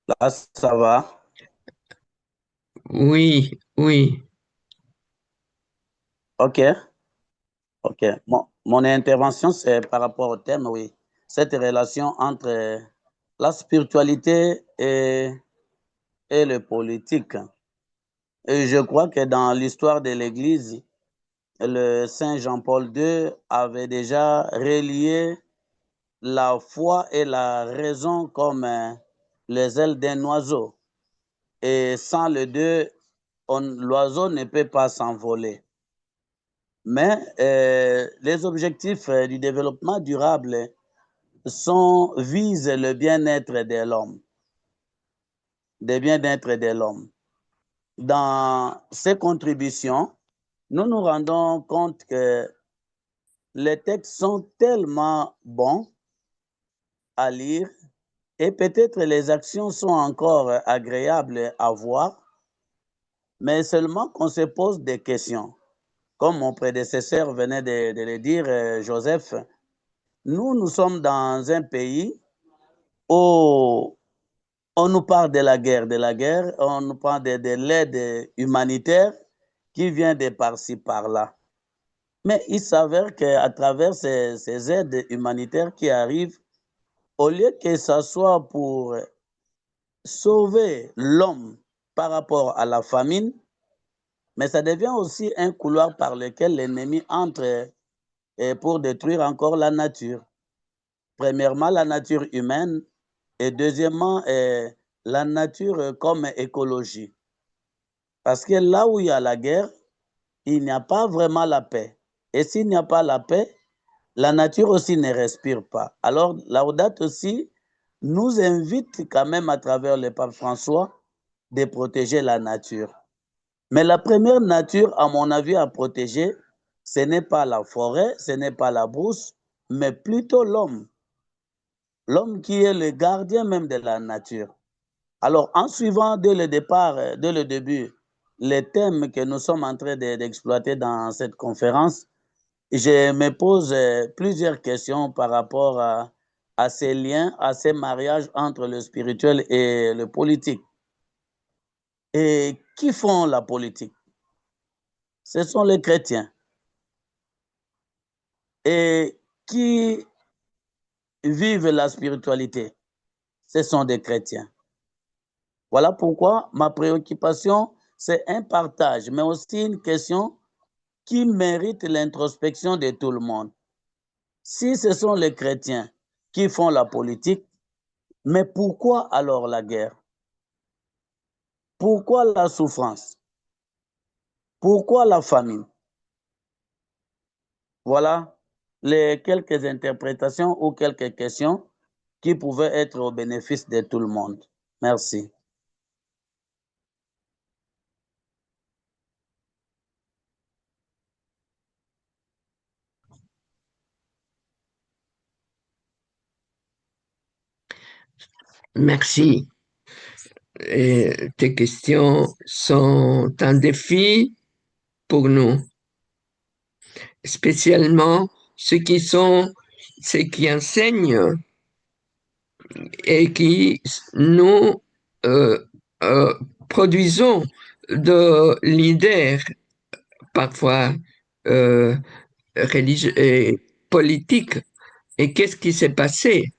Là, ça va. Oui, oui. OK. OK. Mon intervention, c'est par rapport au thème, oui. Cette relation entre la spiritualité et le politique. Et je crois que dans l'histoire de l'Église, le Saint Jean-Paul II avait déjà relié la foi et la raison comme les ailes d'un oiseau. Et sans les deux, l'oiseau ne peut pas s'envoler. Mais les objectifs du développement durable visent le bien-être de l'homme, le bien-être de l'homme. Dans ces contributions, nous nous rendons compte que les textes sont tellement bons à lire et peut-être les actions sont encore agréables à voir, mais seulement qu'on se pose des questions. Comme mon prédécesseur venait de le dire, Joseph, nous sommes dans un pays où on nous parle de la guerre, on nous parle de l'aide humanitaire qui vient de par-ci, par-là. Mais il s'avère qu'à travers ces aides humanitaires qui arrivent, au lieu que ce soit pour sauver l'homme par rapport à la famine, mais ça devient aussi un couloir par lequel l'ennemi entre pour détruire encore la nature. Premièrement, la nature humaine et deuxièmement, la nature comme écologie. Parce que là où il y a la guerre, il n'y a pas vraiment la paix. Et s'il n'y a pas la paix, la nature aussi ne respire pas. Alors, Laudato aussi nous invite quand même à travers le pape François de protéger la nature. Mais la première nature, à mon avis, à protéger, ce n'est pas la forêt, ce n'est pas la brousse, mais plutôt l'homme. L'homme qui est le gardien même de la nature. Alors, en suivant dès le départ, dès le début, les thèmes que nous sommes en train d'exploiter dans cette conférence, je me pose plusieurs questions par rapport à ces liens, à ces mariages entre le spirituel et le politique. Et qui font la politique? Ce sont les chrétiens. Et qui vivent la spiritualité? Ce sont des chrétiens. Voilà pourquoi ma préoccupation, c'est un partage, mais aussi une question qui mérite l'introspection de tout le monde. Si ce sont les chrétiens qui font la politique, mais pourquoi alors la guerre? Pourquoi la souffrance? Pourquoi la famine? Voilà les quelques interprétations ou quelques questions qui pouvaient être au bénéfice de tout le monde. Merci. Merci. Et tes questions sont un défi pour nous, spécialement ceux qui enseignent et qui nous euh, euh, produisons de leaders, parfois euh, religieux et politiques. Et qu'est-ce qui s'est passé?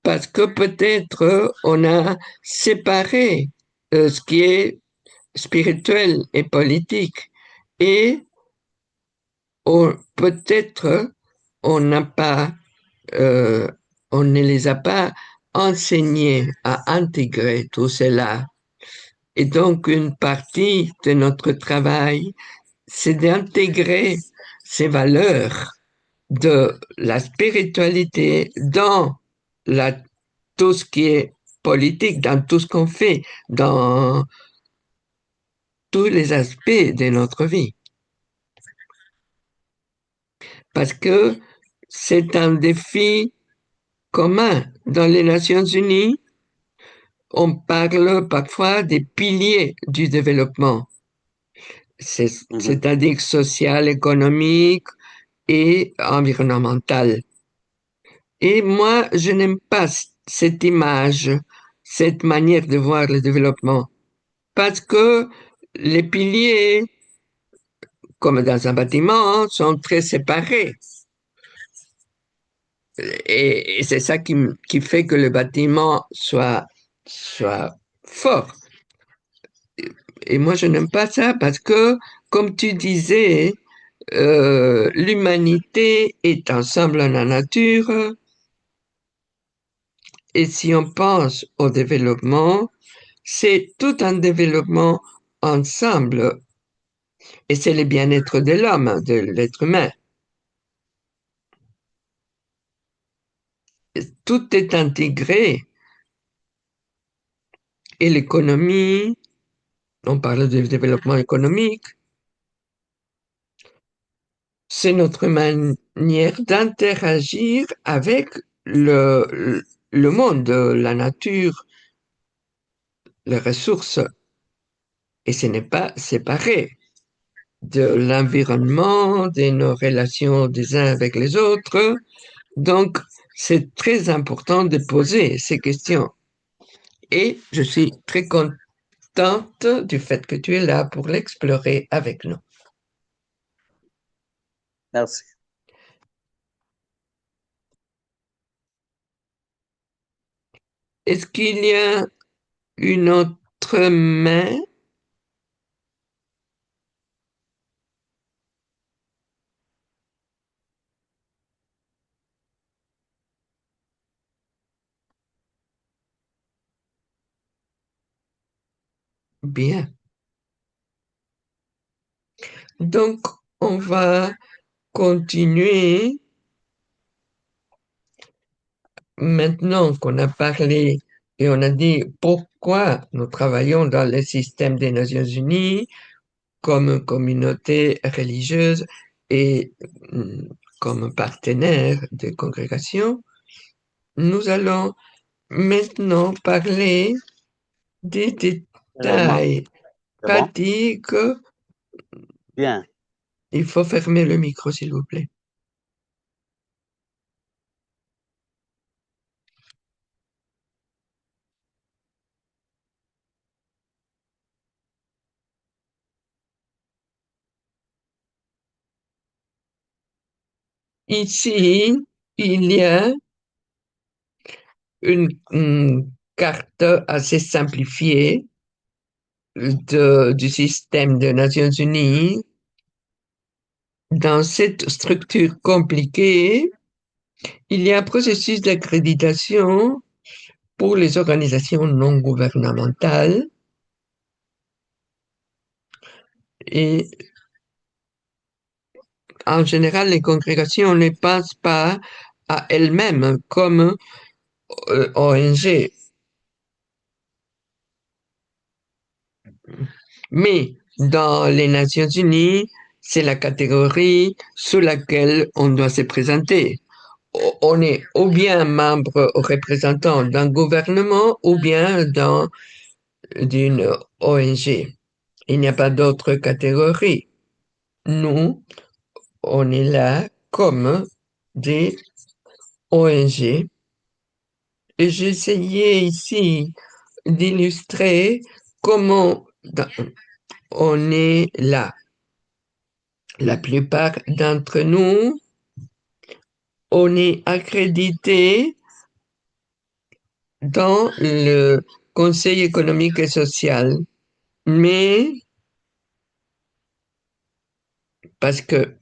Parce que peut-être on a séparé ce qui est spirituel et politique et peut-être on n'a pas, euh, on ne les a pas enseignés à intégrer tout cela. Et donc une partie de notre travail, c'est d'intégrer ces valeurs de la spiritualité dans tout ce qui est politique dans tout ce qu'on fait, dans tous les aspects de notre vie. Parce que c'est un défi commun. Dans les Nations Unies, on parle parfois des piliers du développement, c'est-à-dire social, économique et environnemental. Et moi, je n'aime pas cette image, cette manière de voir le développement, parce que les piliers, comme dans un bâtiment, sont très séparés. Et c'est ça qui fait que le bâtiment soit fort. Et moi, je n'aime pas ça parce que, comme tu disais, l'humanité est ensemble dans la nature. Et si on pense au développement, c'est tout un développement ensemble. Et c'est le bien-être de l'homme, de l'être humain. Tout est intégré. Et l'économie, on parle de développement économique, c'est notre manière d'interagir avec le monde, la nature, les ressources. Et ce n'est pas séparé de l'environnement, de nos relations des uns avec les autres. Donc, c'est très important de poser ces questions. Et je suis très contente du fait que tu es là pour l'explorer avec nous. Merci. Est-ce qu'il y a une autre main? Bien. Donc, on va continuer. Maintenant qu'on a parlé et on a dit pourquoi nous travaillons dans le système des Nations Unies comme communauté religieuse et comme partenaire des congrégations, nous allons maintenant parler des Vraiment, détails c'est bon? pratiques. Bien. Il faut fermer le micro, s'il vous plaît. Ici, il y a une carte assez simplifiée du système des Nations Unies. Dans cette structure compliquée, il y a un processus d'accréditation pour les organisations non gouvernementales et en général, les congrégations ne pensent pas à elles-mêmes comme ONG. Mais dans les Nations Unies, c'est la catégorie sous laquelle on doit se présenter. On est ou bien membre ou représentant d'un gouvernement ou bien d'une ONG. Il n'y a pas d'autre catégorie. Nous, on est là comme des ONG. Et j'essayais ici d'illustrer comment on est là. La plupart d'entre nous, on est accrédité dans le Conseil économique et social, mais parce que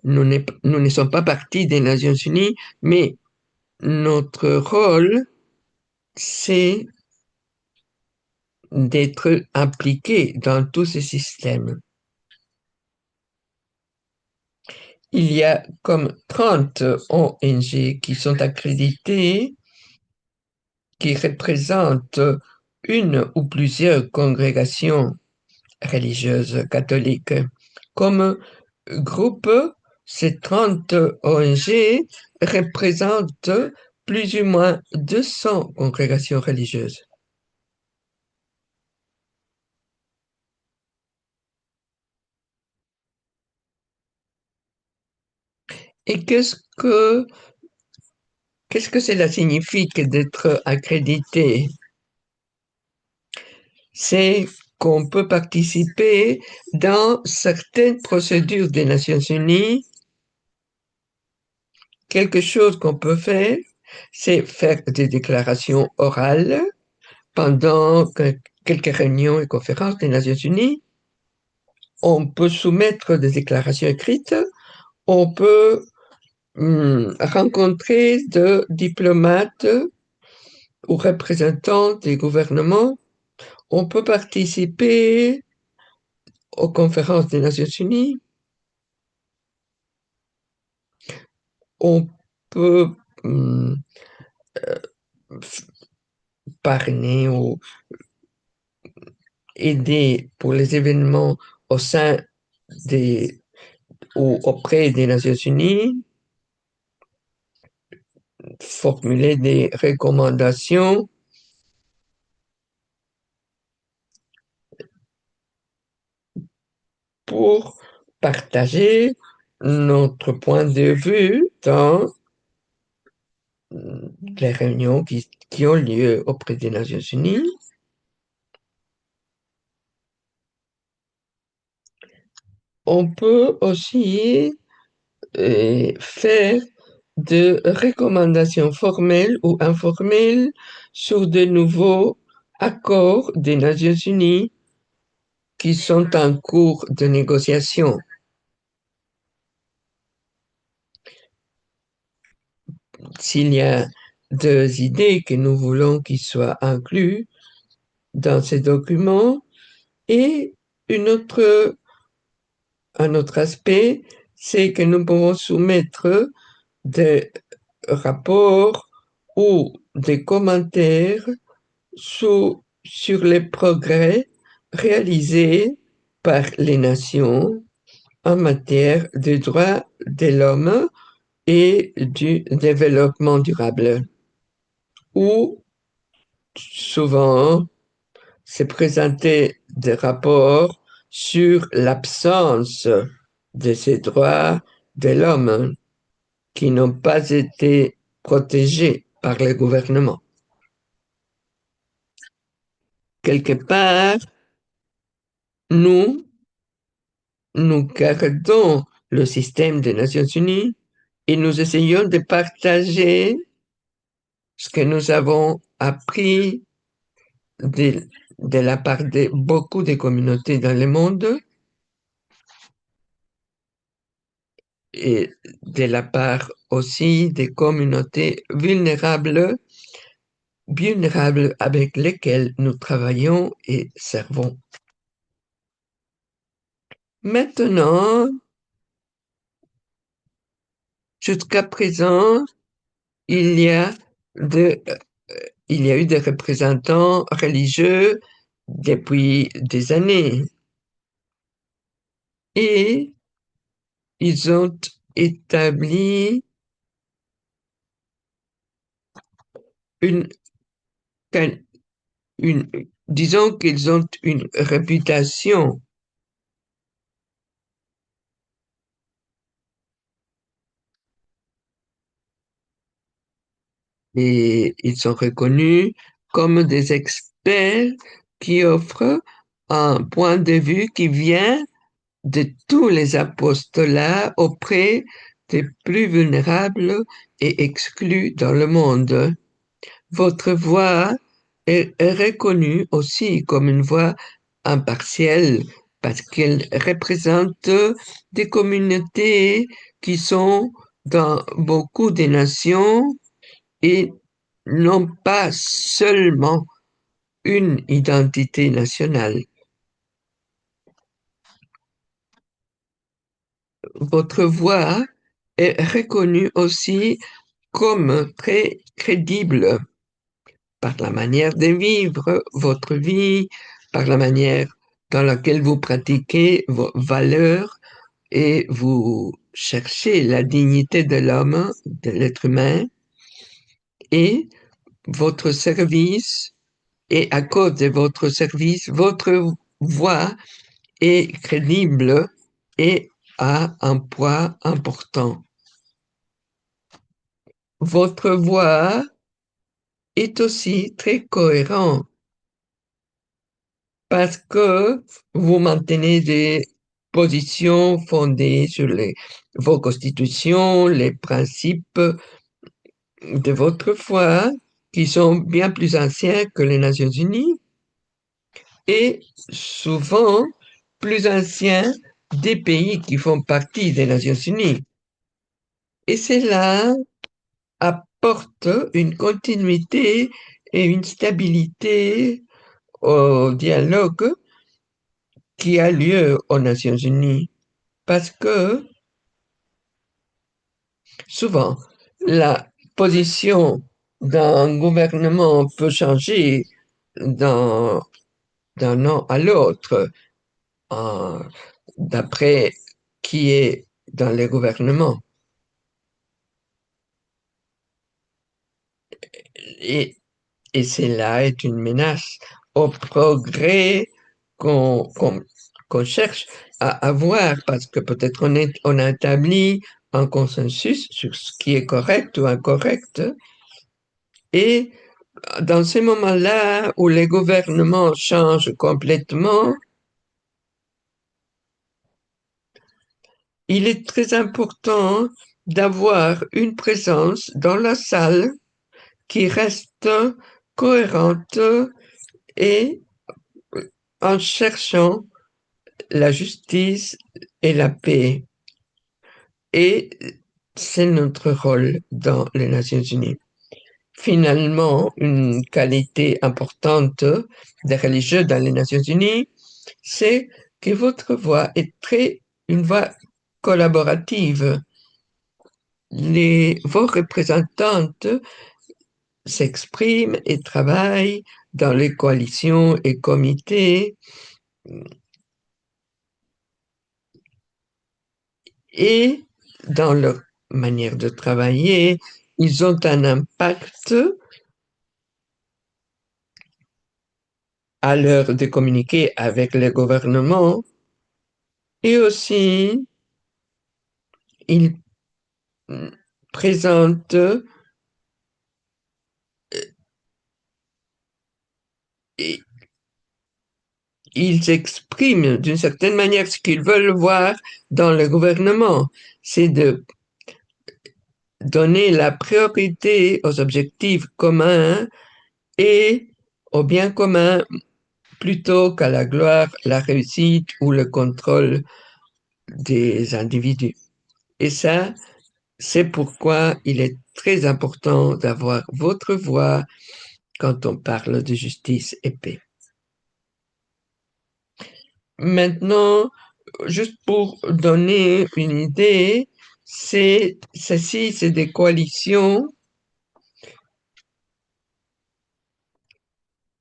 nous ne sommes pas partie des Nations Unies, mais notre rôle, c'est d'être impliqué dans tous ces systèmes. Il y a comme 30 ONG qui sont accréditées qui représentent une ou plusieurs congrégations religieuses catholiques. Comme groupe, ces 30 ONG représentent plus ou moins 200 congrégations religieuses. Et qu'est-ce que cela signifie que d'être accrédité? C'est qu'on peut participer dans certaines procédures des Nations Unies. Quelque chose qu'on peut faire, c'est faire des déclarations orales pendant quelques réunions et conférences des Nations Unies. On peut soumettre des déclarations écrites. On peut rencontrer de diplomates ou représentants des gouvernements. On peut participer aux conférences des Nations Unies. On peut parrainer ou aider pour les événements au sein des ou auprès des Nations Unies, formuler des recommandations pour partager notre point de vue dans les réunions qui ont lieu auprès des Nations Unies. On peut aussi faire de recommandations formelles ou informelles sur de nouveaux accords des Nations Unies qui sont en cours de négociation. S'il y a deux idées que nous voulons qu'ils soient inclus dans ces documents et un autre aspect, c'est que nous pouvons soumettre des rapports ou des commentaires sur les progrès réalisés par les nations en matière de droits de l'homme et du développement durable, où souvent c'est présenté des rapports sur l'absence de ces droits de l'homme qui n'ont pas été protégés par le gouvernement. Quelque part, nous gardons le système des Nations Unies et nous essayons de partager ce que nous avons appris de la part de beaucoup de communautés dans le monde et de la part aussi des communautés vulnérables avec lesquelles nous travaillons et servons. Maintenant, jusqu'à présent, il y a eu des représentants religieux depuis des années et ils ont établi une, disons qu'ils ont une réputation et ils sont reconnus comme des experts qui offrent un point de vue qui vient de tous les apostolats auprès des plus vulnérables et exclus dans le monde. Votre voix est reconnue aussi comme une voix impartielle parce qu'elle représente des communautés qui sont dans beaucoup de nations et n'ont pas seulement une identité nationale. Votre voix est reconnue aussi comme très crédible par la manière de vivre votre vie, par la manière dans laquelle vous pratiquez vos valeurs et vous cherchez la dignité de l'homme, de l'être humain, et votre service, et à cause de votre service, votre voix est crédible et a un poids important. Votre voix est aussi très cohérent parce que vous maintenez des positions fondées sur vos constitutions, les principes de votre foi, qui sont bien plus anciens que les Nations Unies et souvent plus anciens des pays qui font partie des Nations Unies. Et cela apporte une continuité et une stabilité au dialogue qui a lieu aux Nations Unies. Parce que souvent, la position d'un gouvernement peut changer d'un an à l'autre, d'après qui est dans les gouvernements. Et, et cela est une menace au progrès qu'on qu'on qu'on cherche à avoir, parce que peut-être on a établi un consensus sur ce qui est correct ou incorrect, et dans ces moments-là où les gouvernements changent complètement, il est très important d'avoir une présence dans la salle qui reste cohérente et en cherchant la justice et la paix. Et c'est notre rôle dans les Nations Unies. Finalement, une qualité importante des religieux dans les Nations Unies, c'est que votre voix est une voix collaborative. Vos représentantes s'expriment et travaillent dans les coalitions et comités et dans leur manière de travailler, ils ont un impact à l'heure de communiquer avec le gouvernement et aussi ils présentent et ils expriment d'une certaine manière ce qu'ils veulent voir dans le gouvernement. C'est de donner la priorité aux objectifs communs et au bien commun plutôt qu'à la gloire, la réussite ou le contrôle des individus. Et ça, c'est pourquoi il est très important d'avoir votre voix quand on parle de justice et paix. Maintenant, juste pour donner une idée, ceci, c'est des coalitions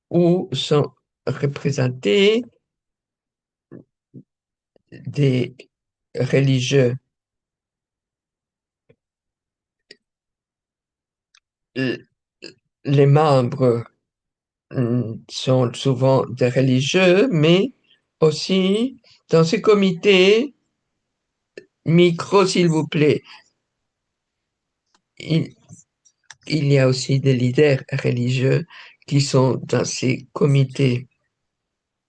où sont représentés des religieux. Les membres sont souvent des religieux, mais aussi dans ces comités, micro s'il vous plaît, il, il y a aussi des leaders religieux qui sont dans ces comités.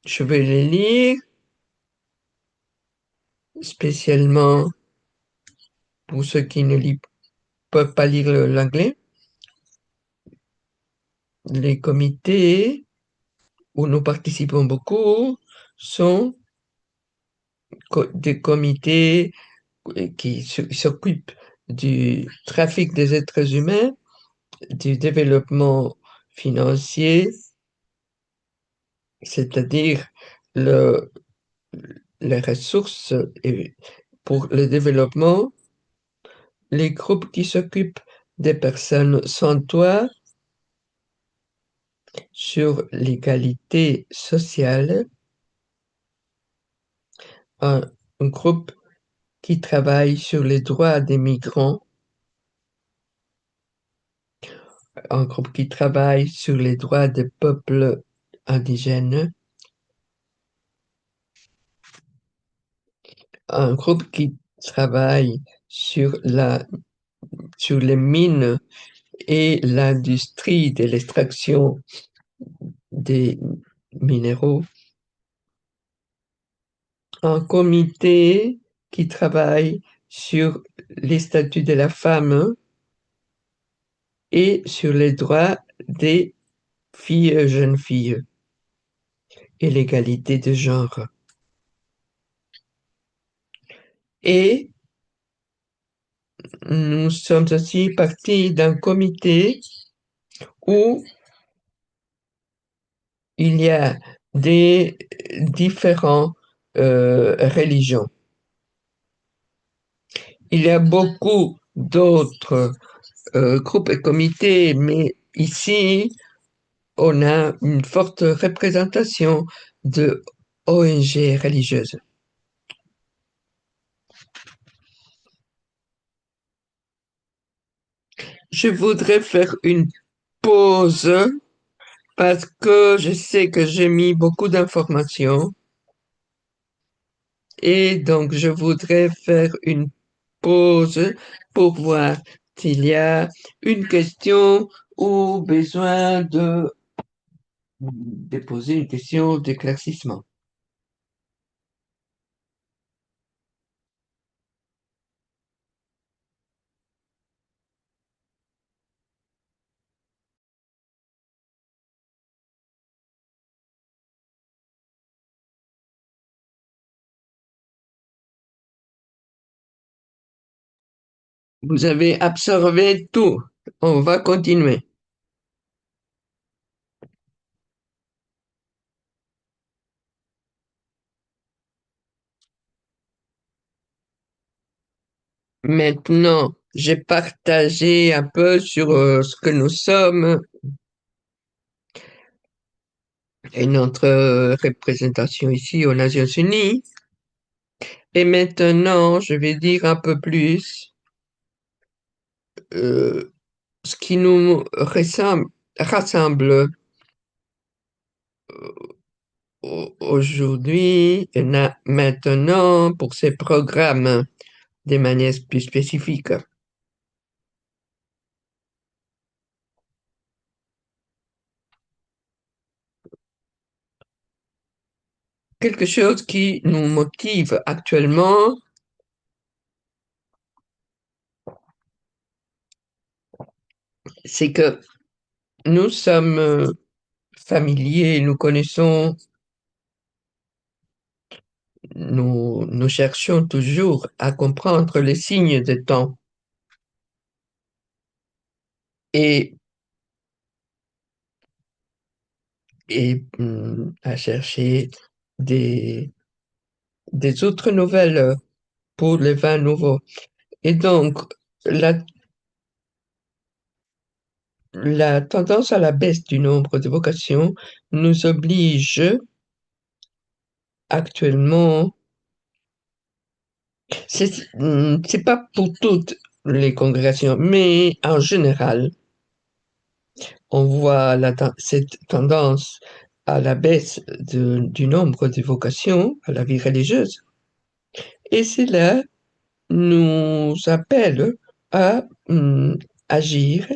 Je vais les lire, spécialement pour ceux qui ne peuvent pas lire l'anglais. Les comités où nous participons beaucoup sont des comités qui s'occupent du trafic des êtres humains, du développement financier, c'est-à-dire le, les ressources pour le développement, les groupes qui s'occupent des personnes sans toit, sur l'égalité sociale, un, un groupe qui travaille sur les droits des migrants, un groupe qui travaille sur les droits des peuples indigènes, un groupe qui travaille sur les mines et l'industrie de l'extraction des minéraux, un comité qui travaille sur les statuts de la femme et sur les droits des filles, jeunes filles et l'égalité de genre. Et nous sommes aussi partis d'un comité où il y a des différentes religions. Il y a beaucoup d'autres groupes et comités, mais ici, on a une forte représentation de ONG religieuses. Je voudrais faire une pause parce que je sais que j'ai mis beaucoup d'informations et donc je voudrais faire une pause pour voir s'il y a une question ou besoin de déposer une question d'éclaircissement. Vous avez absorbé tout. On va continuer. Maintenant, j'ai partagé un peu sur ce que nous sommes et notre représentation ici aux Nations Unies. Et maintenant, je vais dire un peu plus euh, ce qui nous rassemble aujourd'hui et maintenant pour ces programmes de manière plus spécifique. Quelque chose qui nous motive actuellement, c'est que nous sommes familiers, nous connaissons, nous cherchons toujours à comprendre les signes de temps et, et à chercher des, des autres nouvelles pour les vins nouveaux. Et donc, la, la tendance à la baisse du nombre de vocations nous oblige actuellement, c'est pas pour toutes les congrégations, mais en général, on voit cette tendance à la baisse du nombre de vocations à la vie religieuse. Et cela nous appelle à agir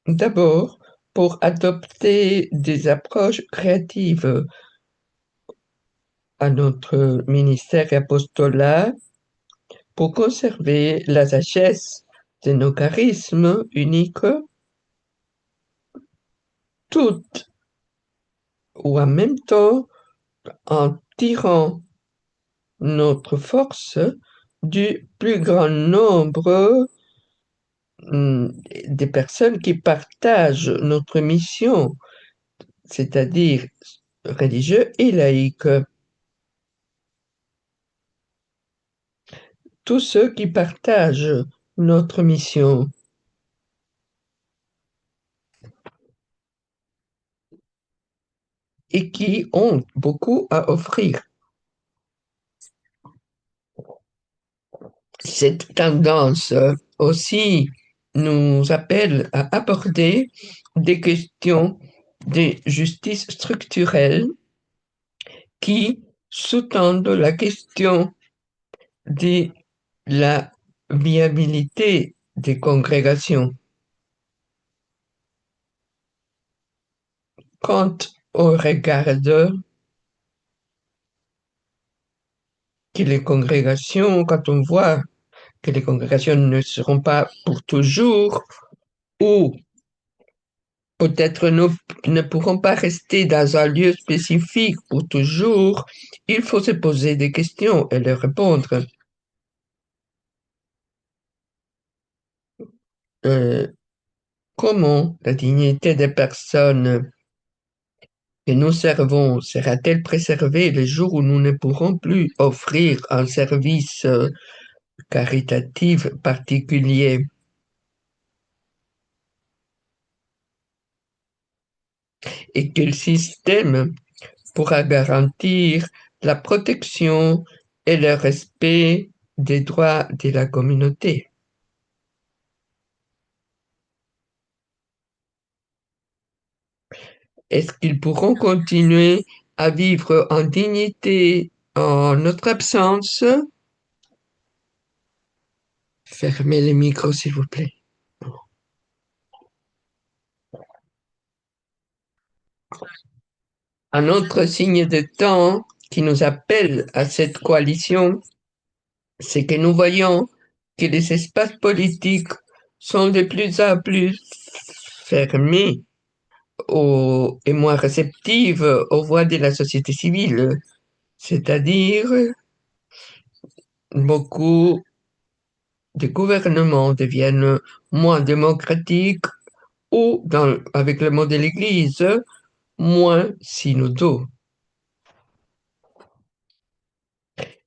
d'abord pour adopter des approches créatives à notre ministère et apostolat pour conserver la sagesse de nos charismes uniques, tout ou en même temps en tirant notre force du plus grand nombre des personnes qui partagent notre mission, c'est-à-dire religieux et laïcs. Tous ceux qui partagent notre mission. et qui ont beaucoup à offrir. Cette tendance aussi nous appelle à aborder des questions de justice structurelle qui sous-tendent la question de la viabilité des congrégations. Quand on regarde que les congrégations, quand on voit que les congrégations ne seront pas pour toujours, ou peut-être ne pourront pas rester dans un lieu spécifique pour toujours, il faut se poser des questions et leur répondre. Euh, Comment la dignité des personnes que nous servons sera-t-elle préservée le jour où nous ne pourrons plus offrir un service caritatif particulier? Et quel système pourra garantir la protection et le respect des droits de la communauté? Est-ce qu'ils pourront continuer à vivre en dignité en notre absence? Fermez les micros, s'il vous plaît. Un autre signe de temps qui nous appelle à cette coalition, c'est que nous voyons que les espaces politiques sont de plus en plus fermés et moins réceptifs aux voix de la société civile, c'est-à-dire beaucoup de gouvernements deviennent moins démocratiques ou, avec le mot de l'Église, moins synodaux.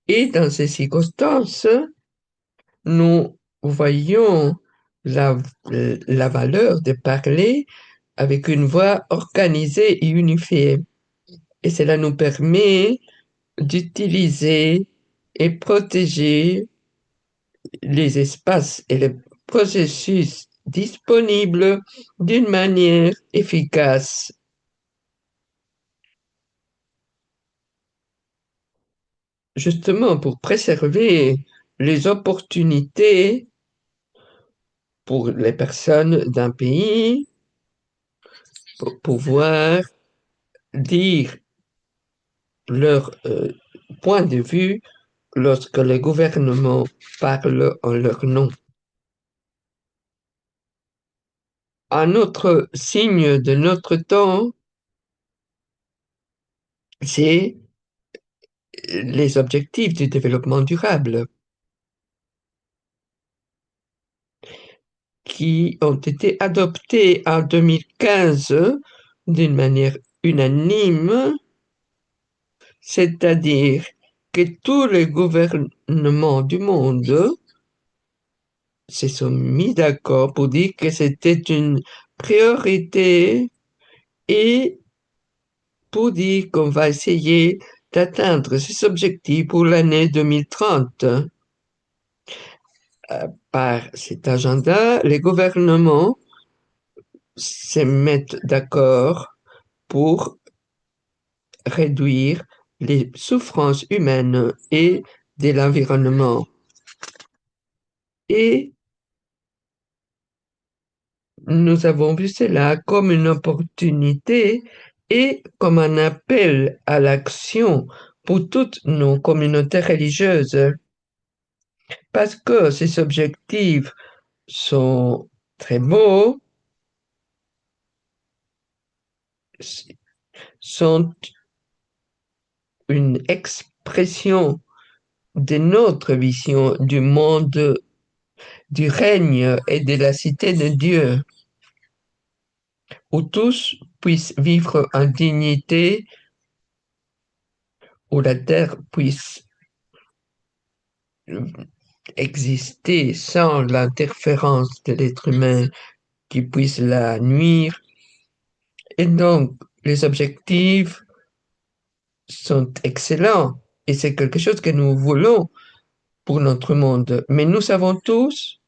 Et dans ces circonstances, nous voyons la, la valeur de parler avec une voix organisée et unifiée. Et cela nous permet d'utiliser et protéger les espaces et les processus disponibles d'une manière efficace. Justement pour préserver les opportunités pour les personnes d'un pays pour pouvoir dire leur point de vue lorsque les gouvernements parlent en leur nom. Un autre signe de notre temps, c'est les objectifs du développement durable qui ont été adoptés en 2015 d'une manière unanime, c'est-à-dire que tous les gouvernements du monde se sont mis d'accord pour dire que c'était une priorité et pour dire qu'on va essayer d'atteindre ces objectifs pour l'année 2030. Par cet agenda, les gouvernements se mettent d'accord pour réduire les souffrances humaines et de l'environnement. Et nous avons vu cela comme une opportunité et comme un appel à l'action pour toutes nos communautés religieuses, parce que ces objectifs sont très beaux, sont une expression de notre vision du monde, du règne et de la cité de Dieu, où tous puissent vivre en dignité, où la terre puisse exister sans l'interférence de l'être humain qui puisse la nuire. Et donc, les objectifs sont excellents et c'est quelque chose que nous voulons pour notre monde. Mais nous savons tous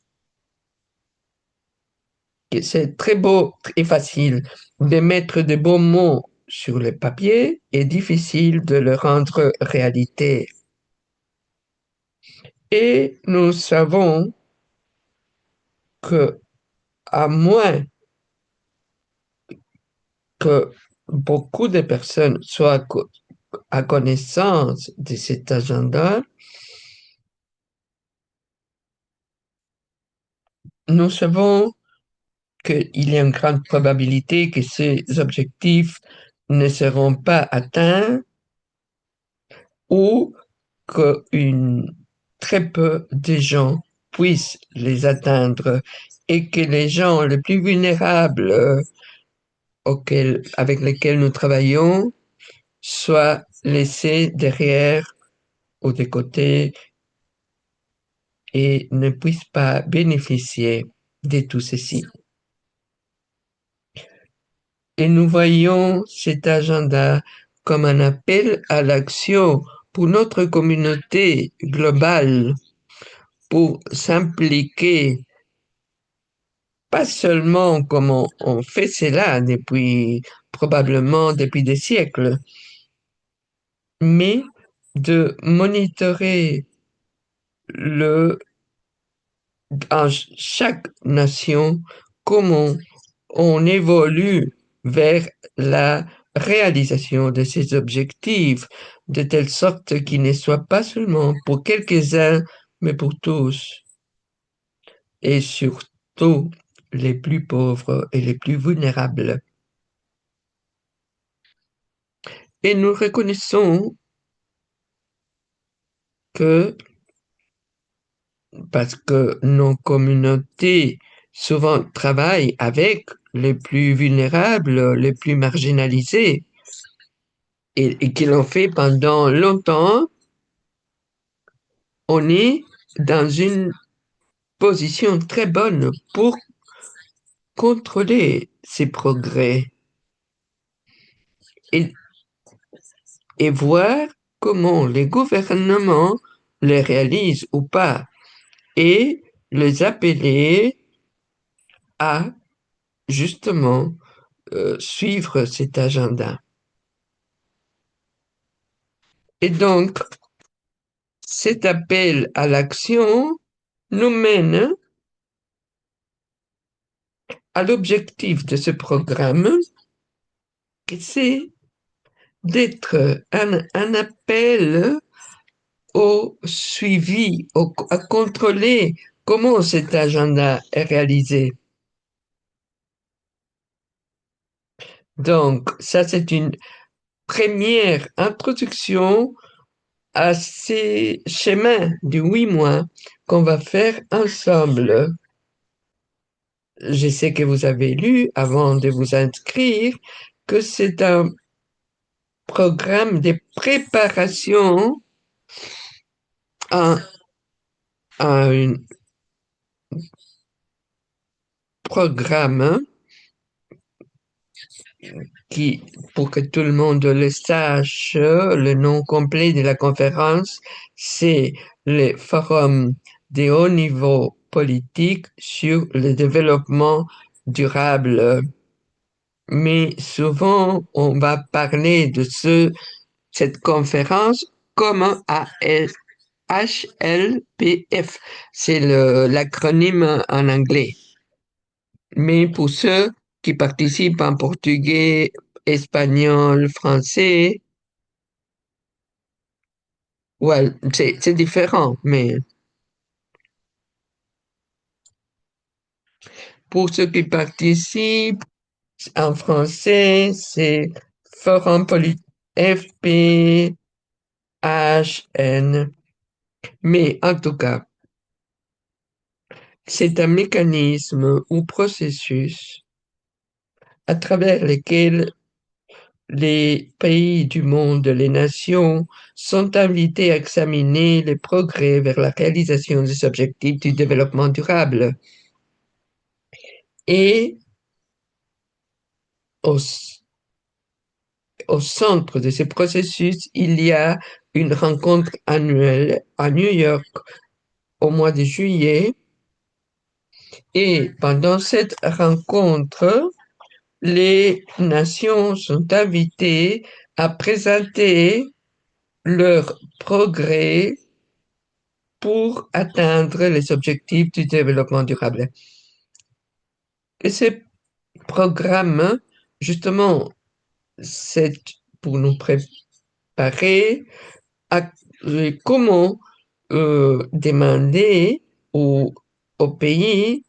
que c'est très beau et facile de mettre de beaux mots sur le papier et difficile de le rendre réalité. Et nous savons que, à moins que beaucoup de personnes soient à connaissance de cet agenda, nous savons qu'il y a une grande probabilité que ces objectifs ne seront pas atteints ou que très peu de gens puissent les atteindre et que les gens les plus vulnérables avec lesquels nous travaillons soient laissés derrière ou de côté et ne puissent pas bénéficier de tout ceci. Et nous voyons cet agenda comme un appel à l'action pour notre communauté globale, pour s'impliquer, pas seulement comme on fait cela probablement depuis des siècles, mais de monitorer le, en chaque nation comment on évolue vers la réalisation de ces objectifs, de telle sorte qu'ils ne soient pas seulement pour quelques-uns, mais pour tous, et surtout les plus pauvres et les plus vulnérables. Et nous reconnaissons que, parce que nos communautés souvent travaillent avec les plus vulnérables, les plus marginalisés, et qui l'ont fait pendant longtemps, on est dans une position très bonne pour contrôler ces progrès et, et voir comment les gouvernements les réalisent ou pas et les appeler à justement suivre cet agenda. Et donc, cet appel à l'action nous mène à l'objectif de ce programme, c'est d'être un appel au suivi, à contrôler comment cet agenda est réalisé. Donc, ça, c'est une première introduction à ces chemins de 8 mois qu'on va faire ensemble. Je sais que vous avez lu avant de vous inscrire que c'est un programme de préparation à un programme qui, pour que tout le monde le sache, le nom complet de la conférence, c'est le Forum de haut niveau politique sur le développement durable. Mais souvent, on va parler de cette conférence comme un HLPF. C'est l'acronyme en anglais. Mais pour ceux qui participent en portugais, espagnol, français, ouais, c'est différent. Mais pour ceux qui participent en français, c'est Forum Politique FPHN. Mais en tout cas, c'est un mécanisme ou processus à travers lequel les pays du monde, les nations, sont invités à examiner les progrès vers la réalisation des objectifs du développement durable et au centre de ce processus, il y a une rencontre annuelle à New York au mois de juillet. Et pendant cette rencontre, les nations sont invitées à présenter leurs progrès pour atteindre les objectifs du développement durable. Et ces programmes, justement, c'est pour nous préparer à comment demander au pays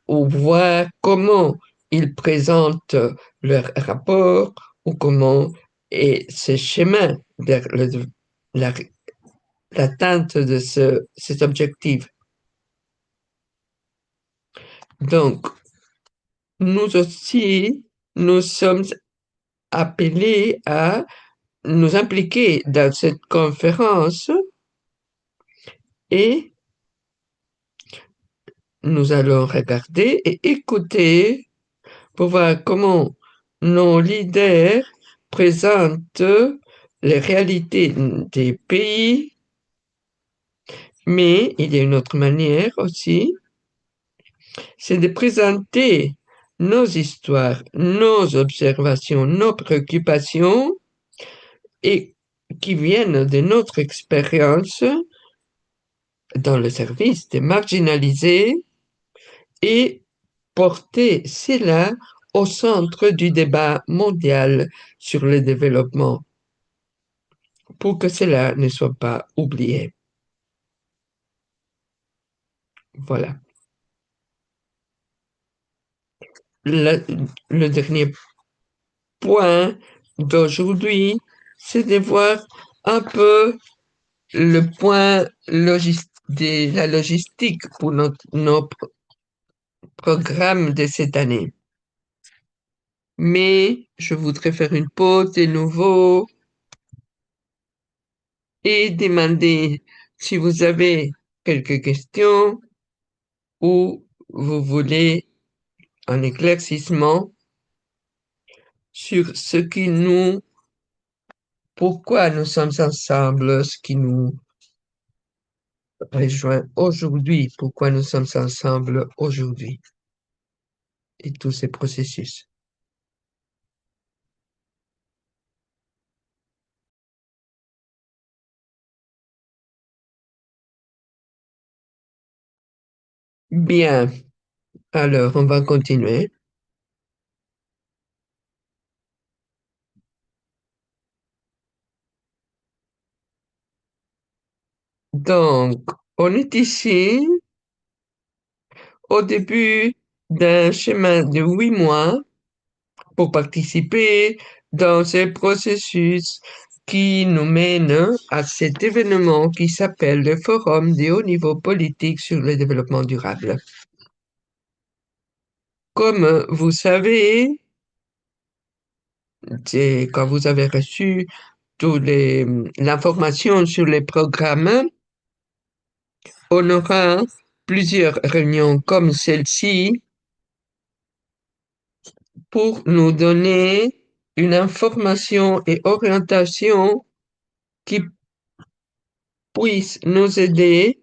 ou voir comment ils présentent leur rapport ou comment est ce chemin vers l'atteinte de cet objectif. Donc, nous aussi, nous sommes appelés à nous impliquer dans cette conférence et nous allons regarder et écouter pour voir comment nos leaders présentent les réalités des pays, mais il y a une autre manière aussi, c'est de présenter nos histoires, nos observations, nos préoccupations et qui viennent de notre expérience dans le service des marginalisés et porter cela au centre du débat mondial sur le développement pour que cela ne soit pas oublié. Voilà. Le dernier point d'aujourd'hui, c'est de voir un peu le point de la logistique pour nos programmes de cette année. Mais je voudrais faire une pause de nouveau et demander si vous avez quelques questions ou vous voulez un éclaircissement sur ce qui pourquoi nous sommes ensemble, ce qui nous rejoint aujourd'hui, pourquoi nous sommes ensemble aujourd'hui et tous ces processus. Bien, alors on va continuer. Donc, on est ici au début d'un chemin de 8 mois pour participer dans ce processus qui nous mène à cet événement qui s'appelle le Forum de haut niveau politique sur le développement durable. Comme vous savez, quand vous avez reçu l'information sur les programmes, on aura plusieurs réunions comme celle-ci pour nous donner une information et orientation qui puisse nous aider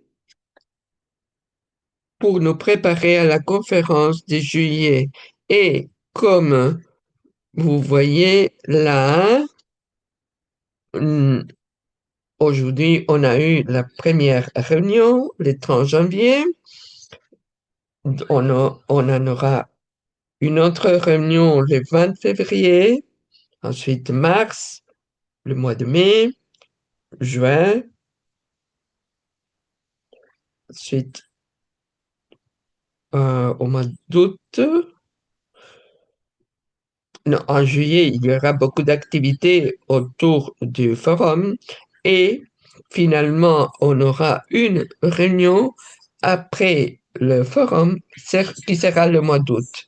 pour nous préparer à la conférence de juillet. Et comme vous voyez là, aujourd'hui, on a eu la première réunion le 30 janvier. On en aura une autre réunion le 20 février, ensuite mars, le mois de mai, juin, ensuite au mois d'août. Non, en juillet, il y aura beaucoup d'activités autour du forum et finalement, on aura une réunion après le forum qui sera le mois d'août.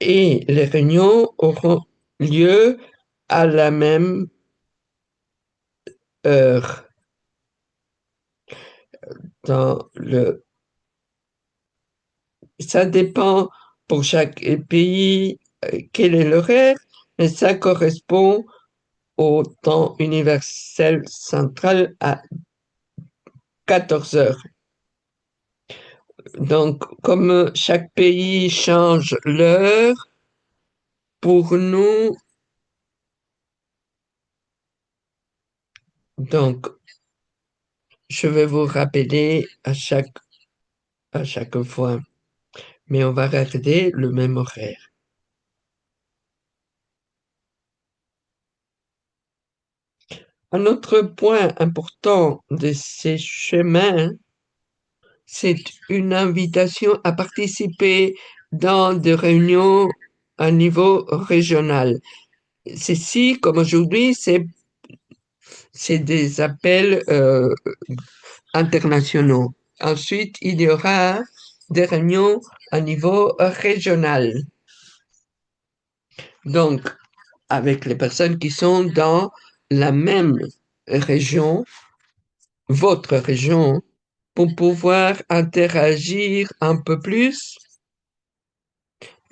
Et les réunions auront lieu à la même heure. Ça dépend pour chaque pays quel est l'horaire, mais ça correspond au temps universel central à 14 heures. Donc, comme chaque pays change l'heure, pour nous, donc, je vais vous rappeler à chaque fois, mais on va garder le même horaire. Un autre point important de ces chemins, c'est une invitation à participer dans des réunions à niveau régional. Ceci, comme aujourd'hui, c'est des appels internationaux. Ensuite, il y aura des réunions à niveau régional. Donc, avec les personnes qui sont dans la même région, votre région, pour pouvoir interagir un peu plus.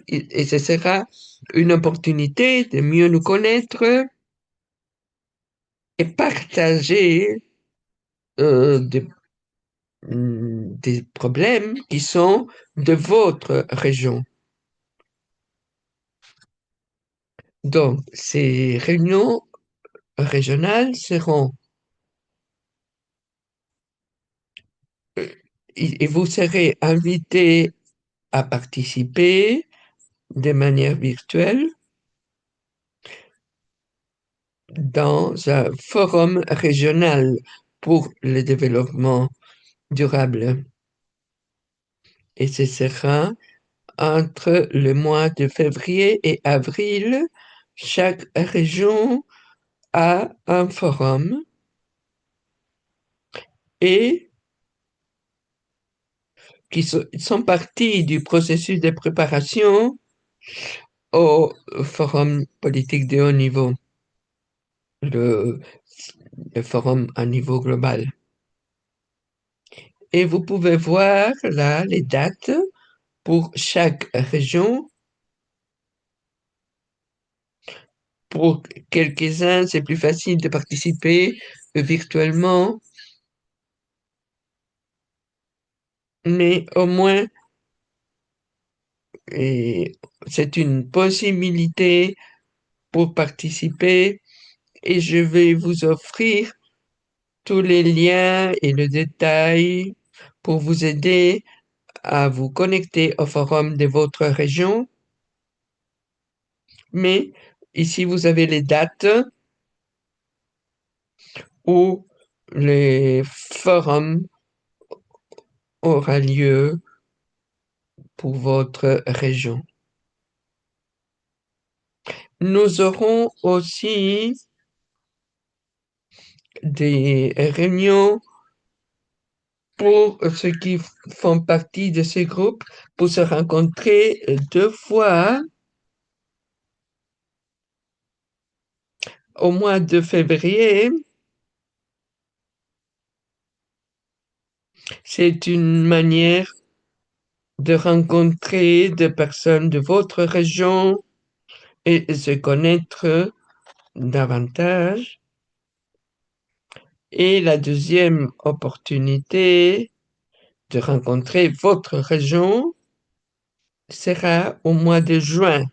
Et ce sera une opportunité de mieux nous connaître et partager des des problèmes qui sont de votre région. Donc, ces réunions régionales seront, et vous serez invités à participer de manière virtuelle dans un forum régional pour le développement durable. Et ce sera entre le mois de février et avril. Chaque région a un forum et qui sont partis du processus de préparation au forum politique de haut niveau, le, le forum à niveau global. Et vous pouvez voir là les dates pour chaque région. Pour quelques-uns, c'est plus facile de participer virtuellement, mais au moins, c'est une possibilité pour participer et je vais vous offrir tous les liens et le détail pour vous aider à vous connecter au forum de votre région. Mais ici, vous avez les dates où le forum aura lieu pour votre région. Nous aurons aussi des réunions pour ceux qui font partie de ces groupes pour se rencontrer 2 fois au mois de février. C'est une manière de rencontrer des personnes de votre région et se connaître davantage. Et la deuxième opportunité de rencontrer votre région sera au mois de juin,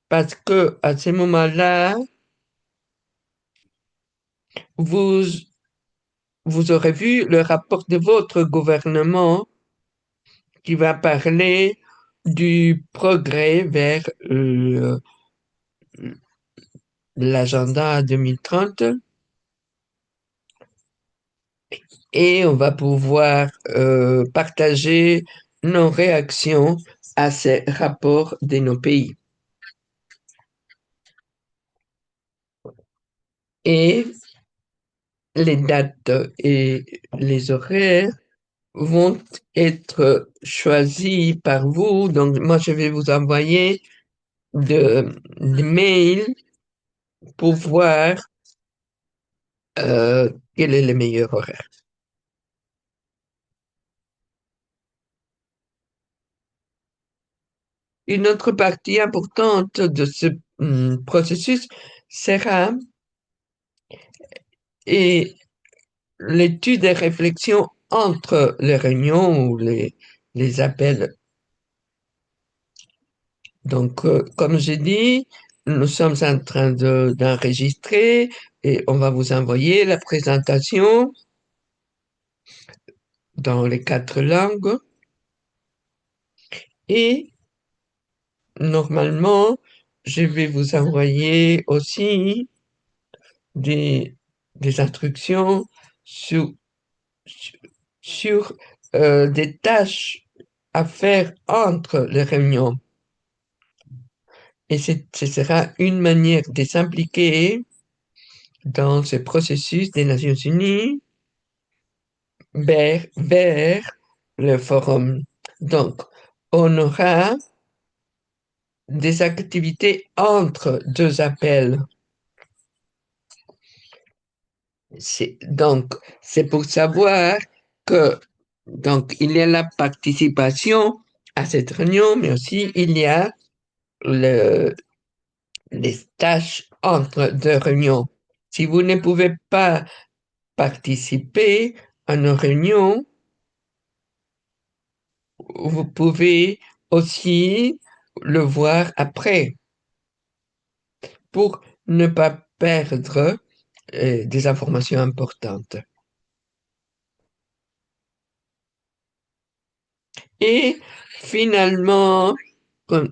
parce que à ce moment-là, vous, vous aurez vu le rapport de votre gouvernement qui va parler du progrès vers l'agenda 2030 et on va pouvoir partager nos réactions à ces rapports de nos pays. Et les dates et les horaires vont être choisis par vous. Donc, moi, je vais vous envoyer des mails pour voir quel est le meilleur horaire. Une autre partie importante de ce processus sera et l'étude et réflexion entre les réunions ou les appels. Donc, comme j'ai dit, nous sommes en train d'enregistrer et on va vous envoyer la présentation dans les 4 langues. Et normalement, je vais vous envoyer aussi des, des instructions sur, sur des tâches à faire entre les réunions. Et ce sera une manière de s'impliquer dans ce processus des Nations Unies vers le forum. Donc, on aura des activités entre 2 appels. Donc, c'est pour savoir que donc il y a la participation à cette réunion, mais aussi il y a les tâches entre 2 réunions. Si vous ne pouvez pas participer à une réunion, vous pouvez aussi le voir après pour ne pas perdre des informations importantes. Et finalement,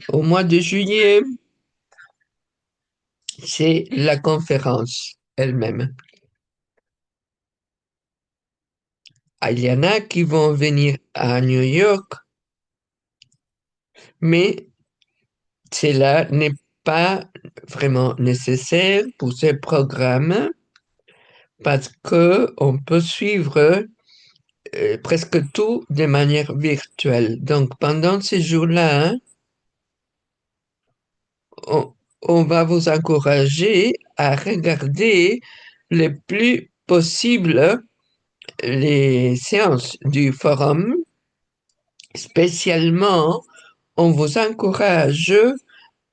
au mois de juillet, c'est la conférence elle-même. Il y en a qui vont venir à New York, mais cela n'est pas vraiment nécessaire pour ce programme parce que on peut suivre presque tout de manière virtuelle. Donc pendant ces jours-là, on, on va vous encourager à regarder le plus possible les séances du forum. Spécialement, on vous encourage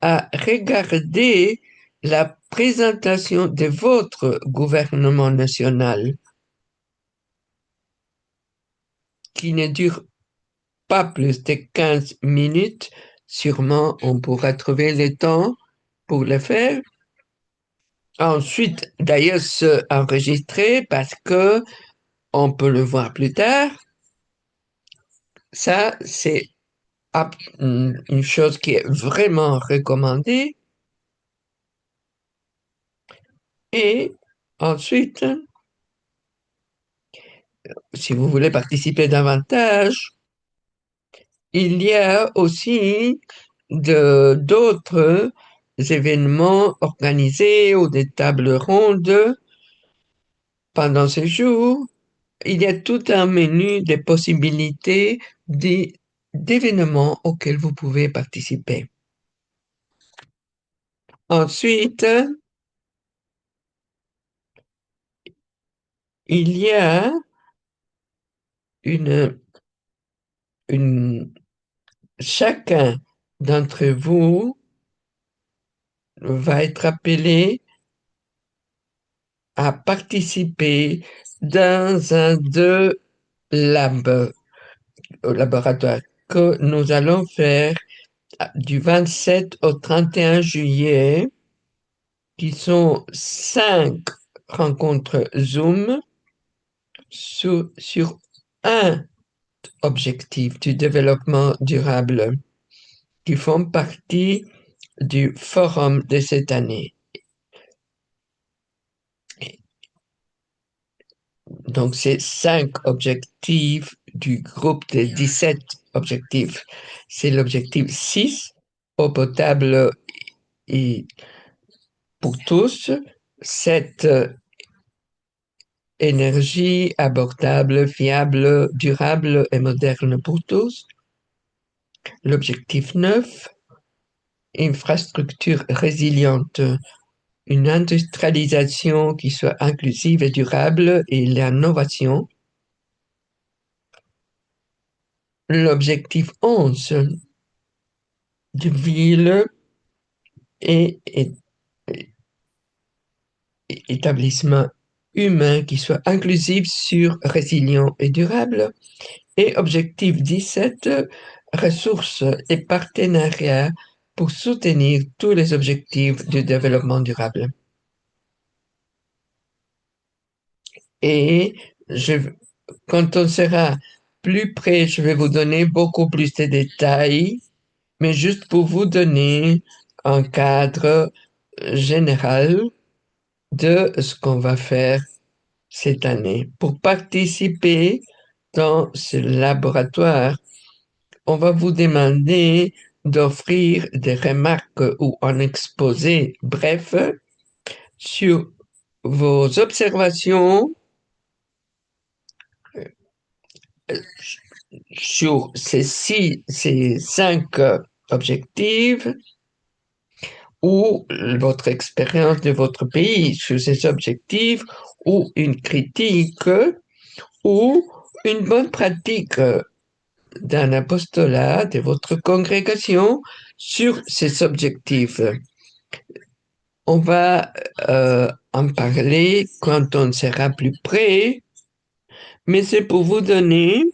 à regarder la présentation de votre gouvernement national, qui ne dure pas plus de 15 minutes. Sûrement, on pourra trouver le temps pour le faire. Ensuite, d'ailleurs, se enregistrer parce que on peut le voir plus tard. Ça, c'est une chose qui est vraiment recommandée. Et ensuite, si vous voulez participer davantage, il y a aussi d'autres événements organisés ou des tables rondes pendant ces jours. Il y a tout un menu de possibilités d'événements auxquels vous pouvez participer. Ensuite, il y a chacun d'entre vous va être appelé à participer dans un de laboratoires que nous allons faire du 27 au 31 juillet, qui sont 5 rencontres Zoom sur un objectif du développement durable qui font partie du forum de cette année. Donc, c'est 5 objectifs du groupe de 17 objectifs. C'est l'objectif 6, eau potable et pour tous, 7, énergie abordable, fiable, durable et moderne pour tous. L'objectif 9, infrastructure résiliente, une industrialisation qui soit inclusive et durable et l'innovation. L'objectif 11, de villes et établissements humains qui soient inclusifs, sûrs, résilients et durables. Et objectif 17, ressources et partenariats pour soutenir tous les objectifs du développement durable. Et quand on sera plus près, je vais vous donner beaucoup plus de détails, mais juste pour vous donner un cadre général de ce qu'on va faire cette année. Pour participer dans ce laboratoire, on va vous demander d'offrir des remarques ou un exposé bref sur vos observations sur ces 5 objectifs ou votre expérience de votre pays sur ces objectifs ou une critique ou une bonne pratique d'un apostolat de votre congrégation sur ces objectifs. On va en parler quand on sera plus près, mais c'est pour vous donner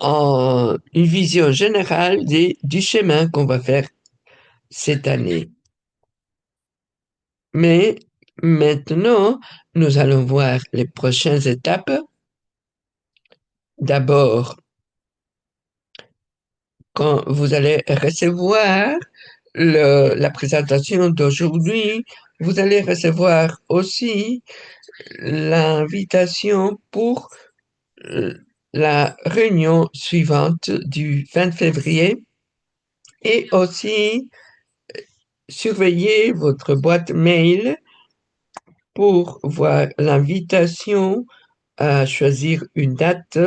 une vision générale du chemin qu'on va faire cette année. Mais maintenant, nous allons voir les prochaines étapes. D'abord, quand vous allez recevoir la présentation d'aujourd'hui, vous allez recevoir aussi l'invitation pour la réunion suivante du 20 février et aussi surveiller votre boîte mail pour voir l'invitation à choisir une date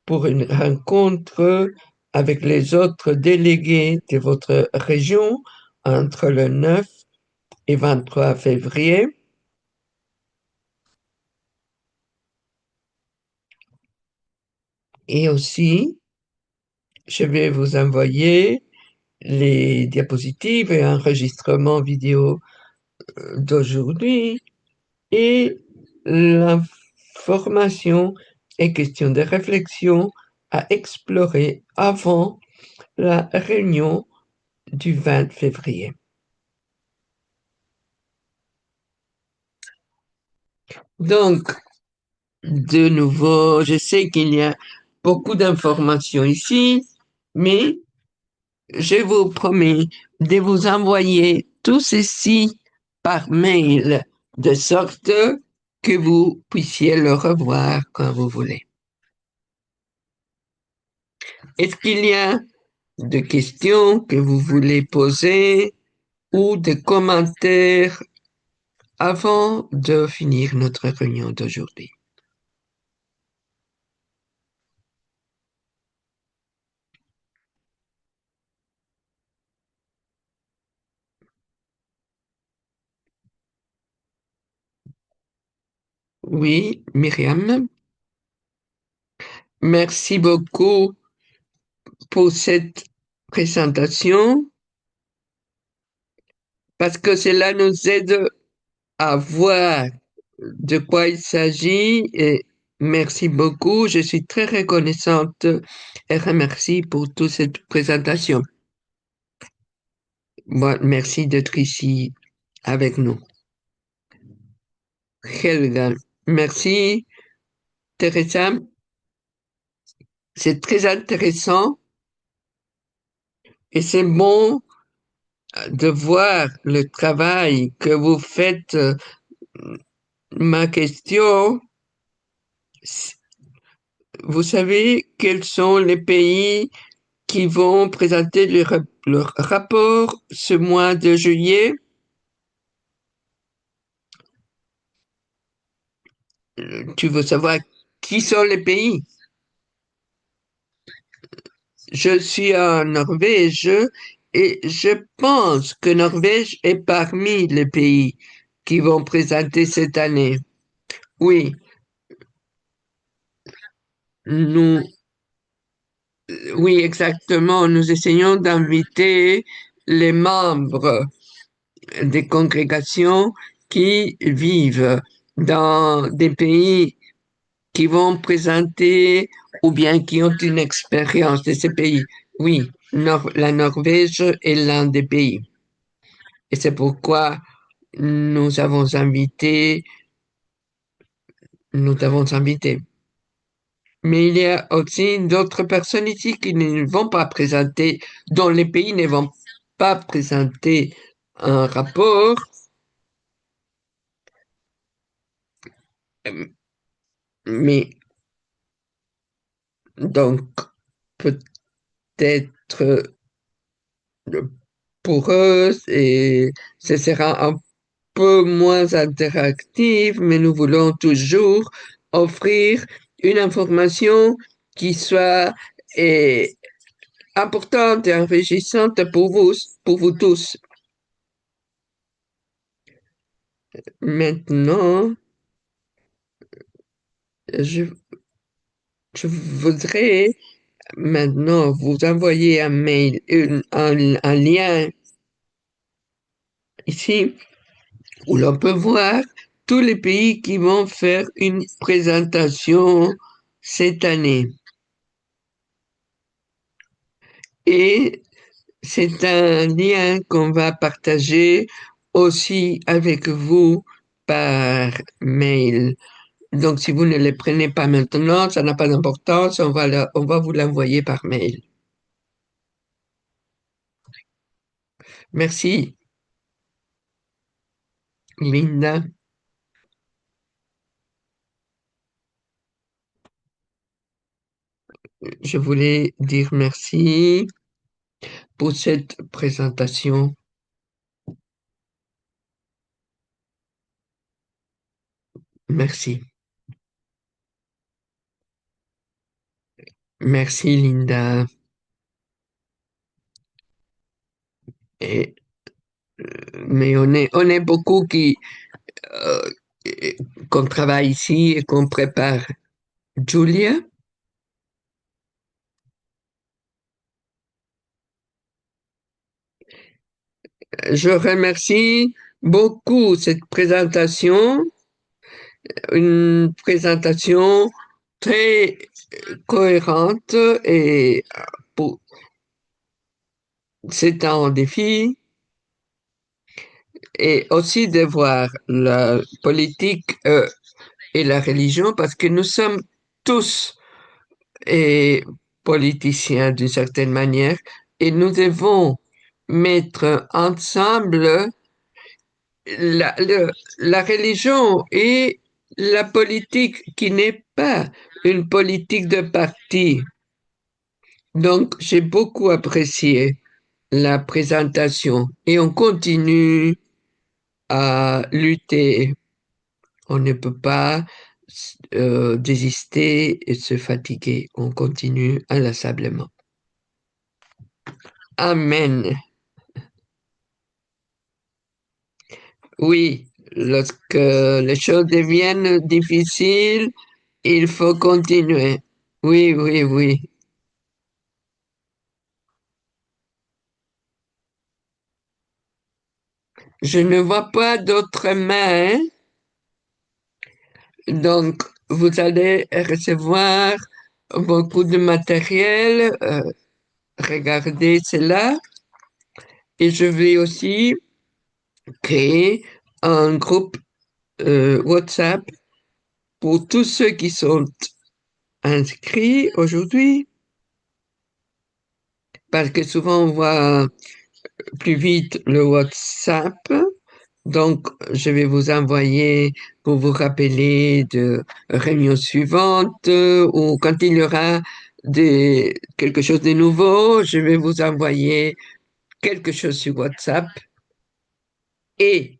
pour une rencontre avec les autres délégués de votre région entre le 9 et 23 février. Et aussi, je vais vous envoyer les diapositives et enregistrements vidéo d'aujourd'hui et l'information et questions de réflexion à explorer avant la réunion du 20 février. Donc, de nouveau, je sais qu'il y a beaucoup d'informations ici, mais je vous promets de vous envoyer tout ceci par mail, de sorte que vous puissiez le revoir quand vous voulez. Est-ce qu'il y a des questions que vous voulez poser ou des commentaires avant de finir notre réunion d'aujourd'hui? Oui, Myriam, merci beaucoup pour cette présentation parce que cela nous aide à voir de quoi il s'agit et merci beaucoup. Je suis très reconnaissante et remercie pour toute cette présentation. Bon, merci d'être ici avec nous. Helga, merci. Teresa, c'est très intéressant et c'est bon de voir le travail que vous faites. Ma question, vous savez quels sont les pays qui vont présenter leur rapport ce mois de juillet? Tu veux savoir qui sont les pays? Je suis en Norvège et je pense que Norvège est parmi les pays qui vont présenter cette année. Oui, nous Oui, exactement. Nous essayons d'inviter les membres des congrégations qui vivent dans des pays qui vont présenter ou bien qui ont une expérience de ces pays. Oui, la Norvège est l'un des pays. Et c'est pourquoi nous avons invité, nous avons invité. Mais il y a aussi d'autres personnes ici qui ne vont pas présenter, dont les pays ne vont pas présenter un rapport, mais donc peut-être pour eux, et ce sera un peu moins interactif, mais nous voulons toujours offrir une information qui soit eh, importante et enrichissante pour vous tous. Maintenant, je, je voudrais maintenant vous envoyer un mail, un lien ici où l'on peut voir tous les pays qui vont faire une présentation cette année. Et c'est un lien qu'on va partager aussi avec vous par mail. Donc, si vous ne les prenez pas maintenant, ça n'a pas d'importance, on va vous l'envoyer par mail. Merci, Linda. Je voulais dire merci pour cette présentation. Merci. Merci, Linda. Et, mais on est beaucoup euh, qu'on travaille ici et qu'on prépare. Julia, je remercie beaucoup cette présentation, une présentation très cohérente et pour, c'est un défi et aussi de voir la politique et la religion parce que nous sommes tous politiciens d'une certaine manière et nous devons mettre ensemble la religion et la politique qui n'est pas une politique de parti. Donc, j'ai beaucoup apprécié la présentation et on continue à lutter. On ne peut pas désister et se fatiguer. On continue inlassablement. Amen. Oui, lorsque les choses deviennent difficiles, il faut continuer. Oui, oui, oui. Je ne vois pas d'autres mains, donc vous allez recevoir beaucoup de matériel. Regardez cela. Et je vais aussi créer un groupe WhatsApp pour tous ceux qui sont inscrits aujourd'hui, parce que souvent on voit plus vite le WhatsApp. Donc, je vais vous envoyer pour vous rappeler de réunions suivantes ou quand il y aura quelque chose de nouveau, je vais vous envoyer quelque chose sur WhatsApp et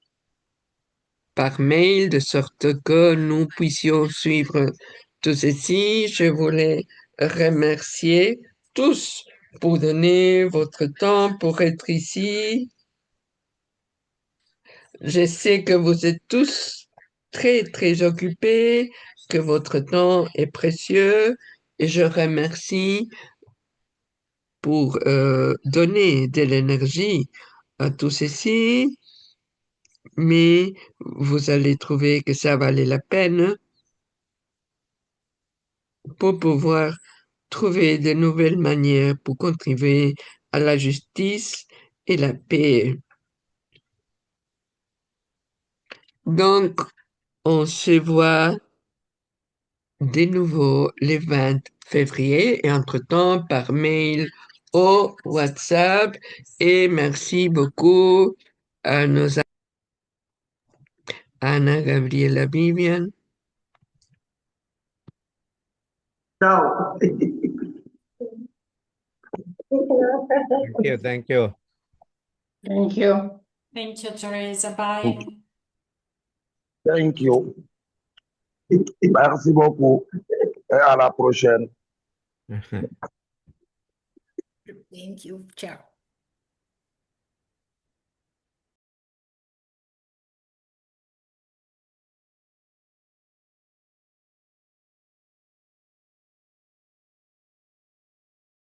par mail de sorte que nous puissions suivre tout ceci. Je voulais remercier tous pour donner votre temps pour être ici. Je sais que vous êtes tous très, très occupés, que votre temps est précieux et je remercie pour donner de l'énergie à tout ceci, mais vous allez trouver que ça valait la peine pour pouvoir trouver de nouvelles manières pour contribuer à la justice et la paix. Donc, on se voit de nouveau le 20 février et entre-temps par mail ou WhatsApp. Et merci beaucoup à nos Anna, Gabriela, Vivian. Ciao. Thank you. Thank you. Thank you. Thank you, Teresa. Bye. Thank you. Merci beaucoup et à la prochaine. Thank you. Ciao.